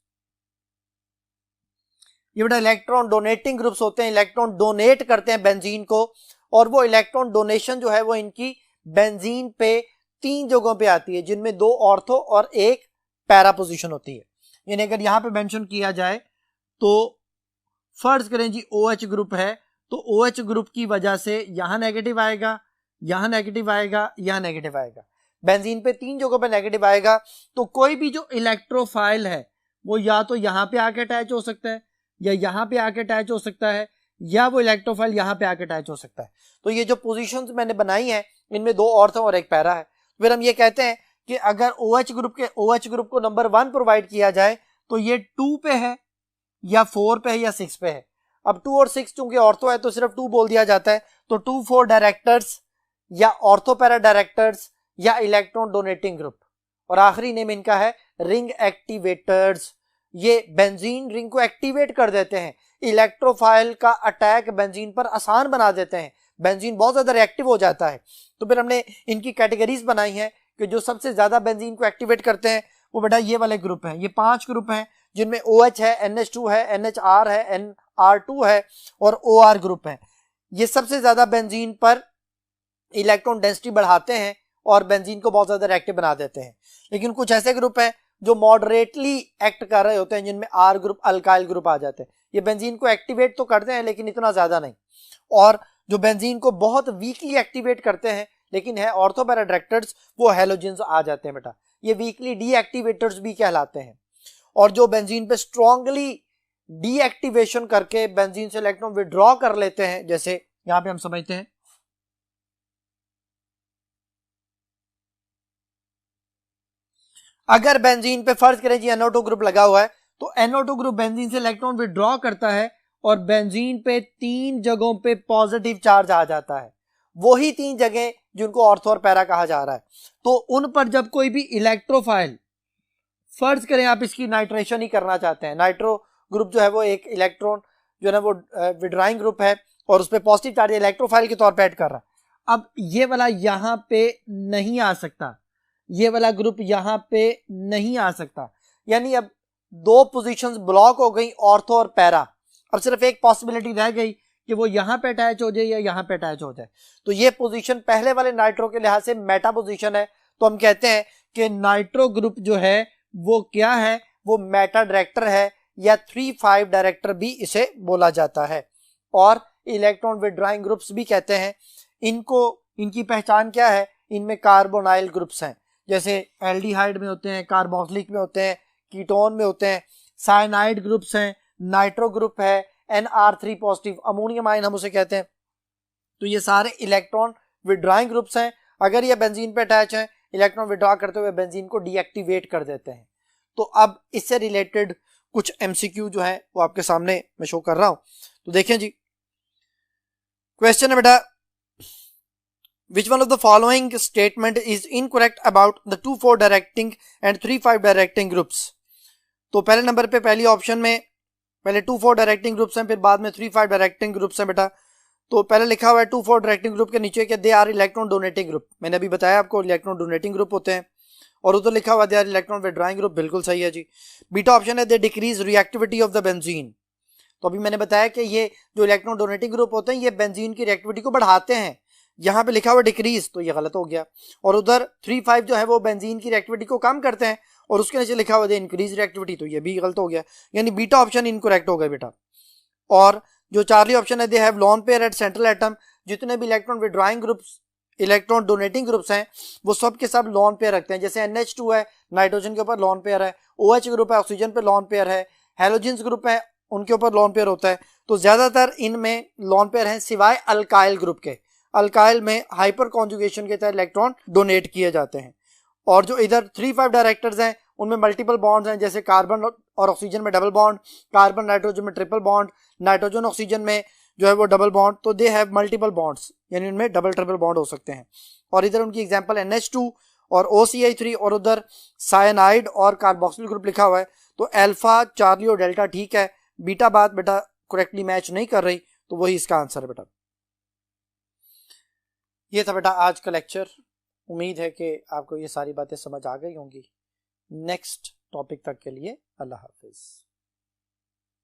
ये बेटा इलेक्ट्रॉन डोनेटिंग ग्रुप्स होते हैं, इलेक्ट्रॉन डोनेट करते हैं बेंजीन को, और वो इलेक्ट्रॉन डोनेशन जो है वो इनकी बेंजीन पे 3 जगहों पे आती है, जिनमें 2 ऑर्थो और 1 पैरा पोजीशन होती है। यानी अगर यहां पे मेंशन किया जाए तो फर्ज करें जी OH ग्रुप है, तो OH ग्रुप की वजह से यहां नेगेटिव आएगा, यहां नेगेटिव आएगा, यहां नेगेटिव आएगा, बेंजीन पे 3 जगहों पे नेगेटिव आएगा। तो कोई भी जो इलेक्ट्रोफाइल है वो या तो यहां पे आके अटैच हो सकता है, या यहां पे आके अटैच हो सकता है, या वो इलेक्ट्रोफाइल यहां पे आके अटैच हो सकता है। तो ये जो पोजीशंस मैंने बनाई है इनमें 2 ऑर्थो और 1 पैरा है। फिर हम ये कहते हैं कि अगर OH ग्रुप को नंबर 1 प्रोवाइड किया जाए तो ये 2 पे है या 4 पे है या 6 पे है। अब 2 और 6 चूंकि ऑर्थो है तो सिर्फ 2 बोल दिया जाता है, तो 2-4 डायरेक्टर्स या ऑर्थोपैरा डायरेक्टर्स या इलेक्ट्रॉन डोनेटिंग ग्रुप। और आखिरी नेम इनका है रिंग एक्टिवेटर्स। ये बेंजीन रिंग को एक्टिवेट कर देते हैं, इलेक्ट्रोफाइल का अटैक बेंजीन पर आसान बना देते हैं, बेंजीन बहुत ज्यादा रिएक्टिव हो जाता है। तो फिर हमने इनकी कैटेगरीज बनाई हैं कि जो सबसे ज्यादा बेंजीन को एक्टिवेट करते हैं वो बेटा ये वाले ग्रुप हैं। ये 5 ग्रुप हैं जिनमें OH है, NH2 है, NHR है, NR2 है और OR ग्रुप है। ये सबसे ज्यादा बेंजीन पर इलेक्ट्रॉन डेंसिटी बढ़ाते हैं और बेंजीन को बहुत ज्यादा रिएक्टिव बना देते हैं। लेकिन कुछ ऐसे ग्रुप हैं जो मॉडरेटली एक्ट कर रहे होते हैं, जिनमें R ग्रुप, अल्काइल ग्रुप आ जाते हैं। ये बेंजीन को एक्टिवेट तो करते हैं लेकिन इतना ज्यादा नहीं। और जो बेंजीन को बहुत वीकली एक्टिवेट करते हैं लेकिन है ऑर्थोपैरा डायरेक्टर्स, वो हैलोजेंस आ जाते हैं बेटा। ये वीकली डीएक्टिवेटर्स भी कहलाते हैं। और जो बेंजीन पे स्ट्रांगली डीएक्टिवेशन करके बेंजीन से इलेक्ट्रॉन विड्रॉ कर लेते हैं, जैसे यहां पे हम समझते हैं अगर बेंजीन पे फर्ज करें जी NO2 ग्रुप लगा हुआ है तो NO2 ग्रुप बेंजीन से इलेक्ट्रॉन विड्रॉ करता है और बेंजीन पे 3 जगहों पे पॉजिटिव चार्ज आ जाता है। वही 3 जगह जिनको ऑर्थो और पैरा कहा जा रहा है। तो उन पर जब कोई भी इलेक्ट्रोफाइल, फर्ज करें आप इसकी नाइट्रेशन ही करना चाहते हैं, नाइट्रो ग्रुप जो है वो एक इलेक्ट्रॉन जो है वो विड्राइंग ग्रुप है और उस पर पॉजिटिव चार्ज इलेक्ट्रोफाइल के तौर पर ऐड कर रहा है। अब ये वाला यहां पे नहीं आ सकता, ये वाला ग्रुप यहां पे नहीं आ सकता, यानी अब 2 पोजीशंस ब्लॉक हो गई, ऑर्थो और पैरा। अब सिर्फ एक पॉसिबिलिटी रह गई कि वो यहां पे अटैच हो जाए या यहां पे अटैच हो जाए। तो ये पोजीशन पहले वाले नाइट्रो के लिहाज से मेटा पोजीशन है, तो हम कहते हैं कि नाइट्रो ग्रुप जो है वो क्या है, वो मेटा डायरेक्टर है या 3,5 डायरेक्टर भी इसे बोला जाता है। और इलेक्ट्रॉन विड्रॉइंग ग्रुप्स भी कहते हैं इनको। इनकी पहचान क्या है, इनमें कार्बोनाइल ग्रुप्स हैं, जैसे एल्डिहाइड में होते हैं, कार्बोक्सिलिक में होते हैं, कीटोन में होते हैं, साइनाइड ग्रुप्स हैं, नाइट्रो ग्रुप है, NR3 पॉजिटिव, अमोनियम आयन हम उसे कहते हैं। तो ये सारे इलेक्ट्रॉन विड्रॉइंग ग्रुप्स हैं। अगर ये बेंजीन पे अटैच हैं, इलेक्ट्रॉन विड्रॉ करते हुए बेंजीन को डीएक्टिवेट कर देते हैं। तो अब इससे रिलेटेड कुछ MCQ जो है वो आपके सामने मैं शो कर रहा हूं। तो देखें जी, क्वेश्चन है बेटा, which one of the following statement is incorrect about the 2,4 directing and 3,5 directing groups? तो पहले नंबर पे पहली ऑप्शन में पहले 2,4 डायरेक्टिंग ग्रुप्स हैं, फिर बाद में 3,5 डायरेक्टिंग ग्रुप्स हैं बेटा। तो पहले लिखा हुआ है 2,4 डायरेक्टिंग ग्रुप के नीचे क्या, they are electron donating group. मैंने अभी बताया आपको इलेक्ट्रॉन डोनेटिंग ग्रुप होते हैं। और उधर लिखा हुआ they are electron withdrawing group, बिल्कुल सही है जी। बीटा ऑप्शन है they decrease reactivity of the benzene. तो अभी मैंने बताया कि ये जो इलेक्ट्रॉन डोनेटिंग ग्रुप होते हैं ये बेंजीन की रिएक्टिविटी को बढ़ाते हैं। यहाँ पे लिखा हुआ डिक्रीज, तो ये गलत हो गया। और उधर 3,5 जो है वो बेंजीन की रिएक्टिविटी को कम करते हैं और उसके नीचे लिखा हुआ है इंक्रीज रिएक्टिविटी, तो ये भी गलत हो गया, यानी बीटा ऑप्शन इनकरेक्ट हो गया बेटा। और जो चार्ली ऑप्शन है they have lone pair at central atom, जितने भी electron withdrawing groups, electron donating groups हैं वो सब के सब लोन पेयर रखते हैं। जैसे NH2 है, नाइट्रोजन के ऊपर लोन पेयर है, OH ग्रुप है, ऑक्सीजन पे लोन पेयर है, हैलोजेंस ग्रुप है उनके ऊपर लोन पेयर होता है। तो ज्यादातर इनमें लोन पेयर हैं सिवाय अल्काइल ग्रुप के। अल्काइल में हाइपर कॉन्जुगेशन के तहत इलेक्ट्रॉन डोनेट किए जाते हैं। और जो इधर 3,5 डायरेक्टर्स हैं उनमें मल्टीपल बॉन्ड्स हैं, जैसे कार्बन और ऑक्सीजन में डबल बॉन्ड, कार्बन नाइट्रोजन में ट्रिपल बॉन्ड, नाइट्रोजन ऑक्सीजन में जो है वो डबल बॉन्ड। तो दे हैव मल्टीपल बॉन्ड्स, यानी उनमें डबल ट्रिपल बॉन्ड हो सकते हैं। और इधर उनकी एग्जांपल NH2 और OCI3 और उधर साइनाइड और कार्बोक्सिल ग्रुप लिखा हुआ है। तो अल्फा, चार्ली और डेल्टा ठीक है, बीटा बात बेटा करेक्टली मैच नहीं कर रही, तो वही इसका आंसर है बेटा। ये था बेटा आज का लेक्चर। उम्मीद है कि आपको ये सारी बातें समझ आ गई होंगी। नेक्स्ट टॉपिक तक के लिए अल्लाह हाफिज।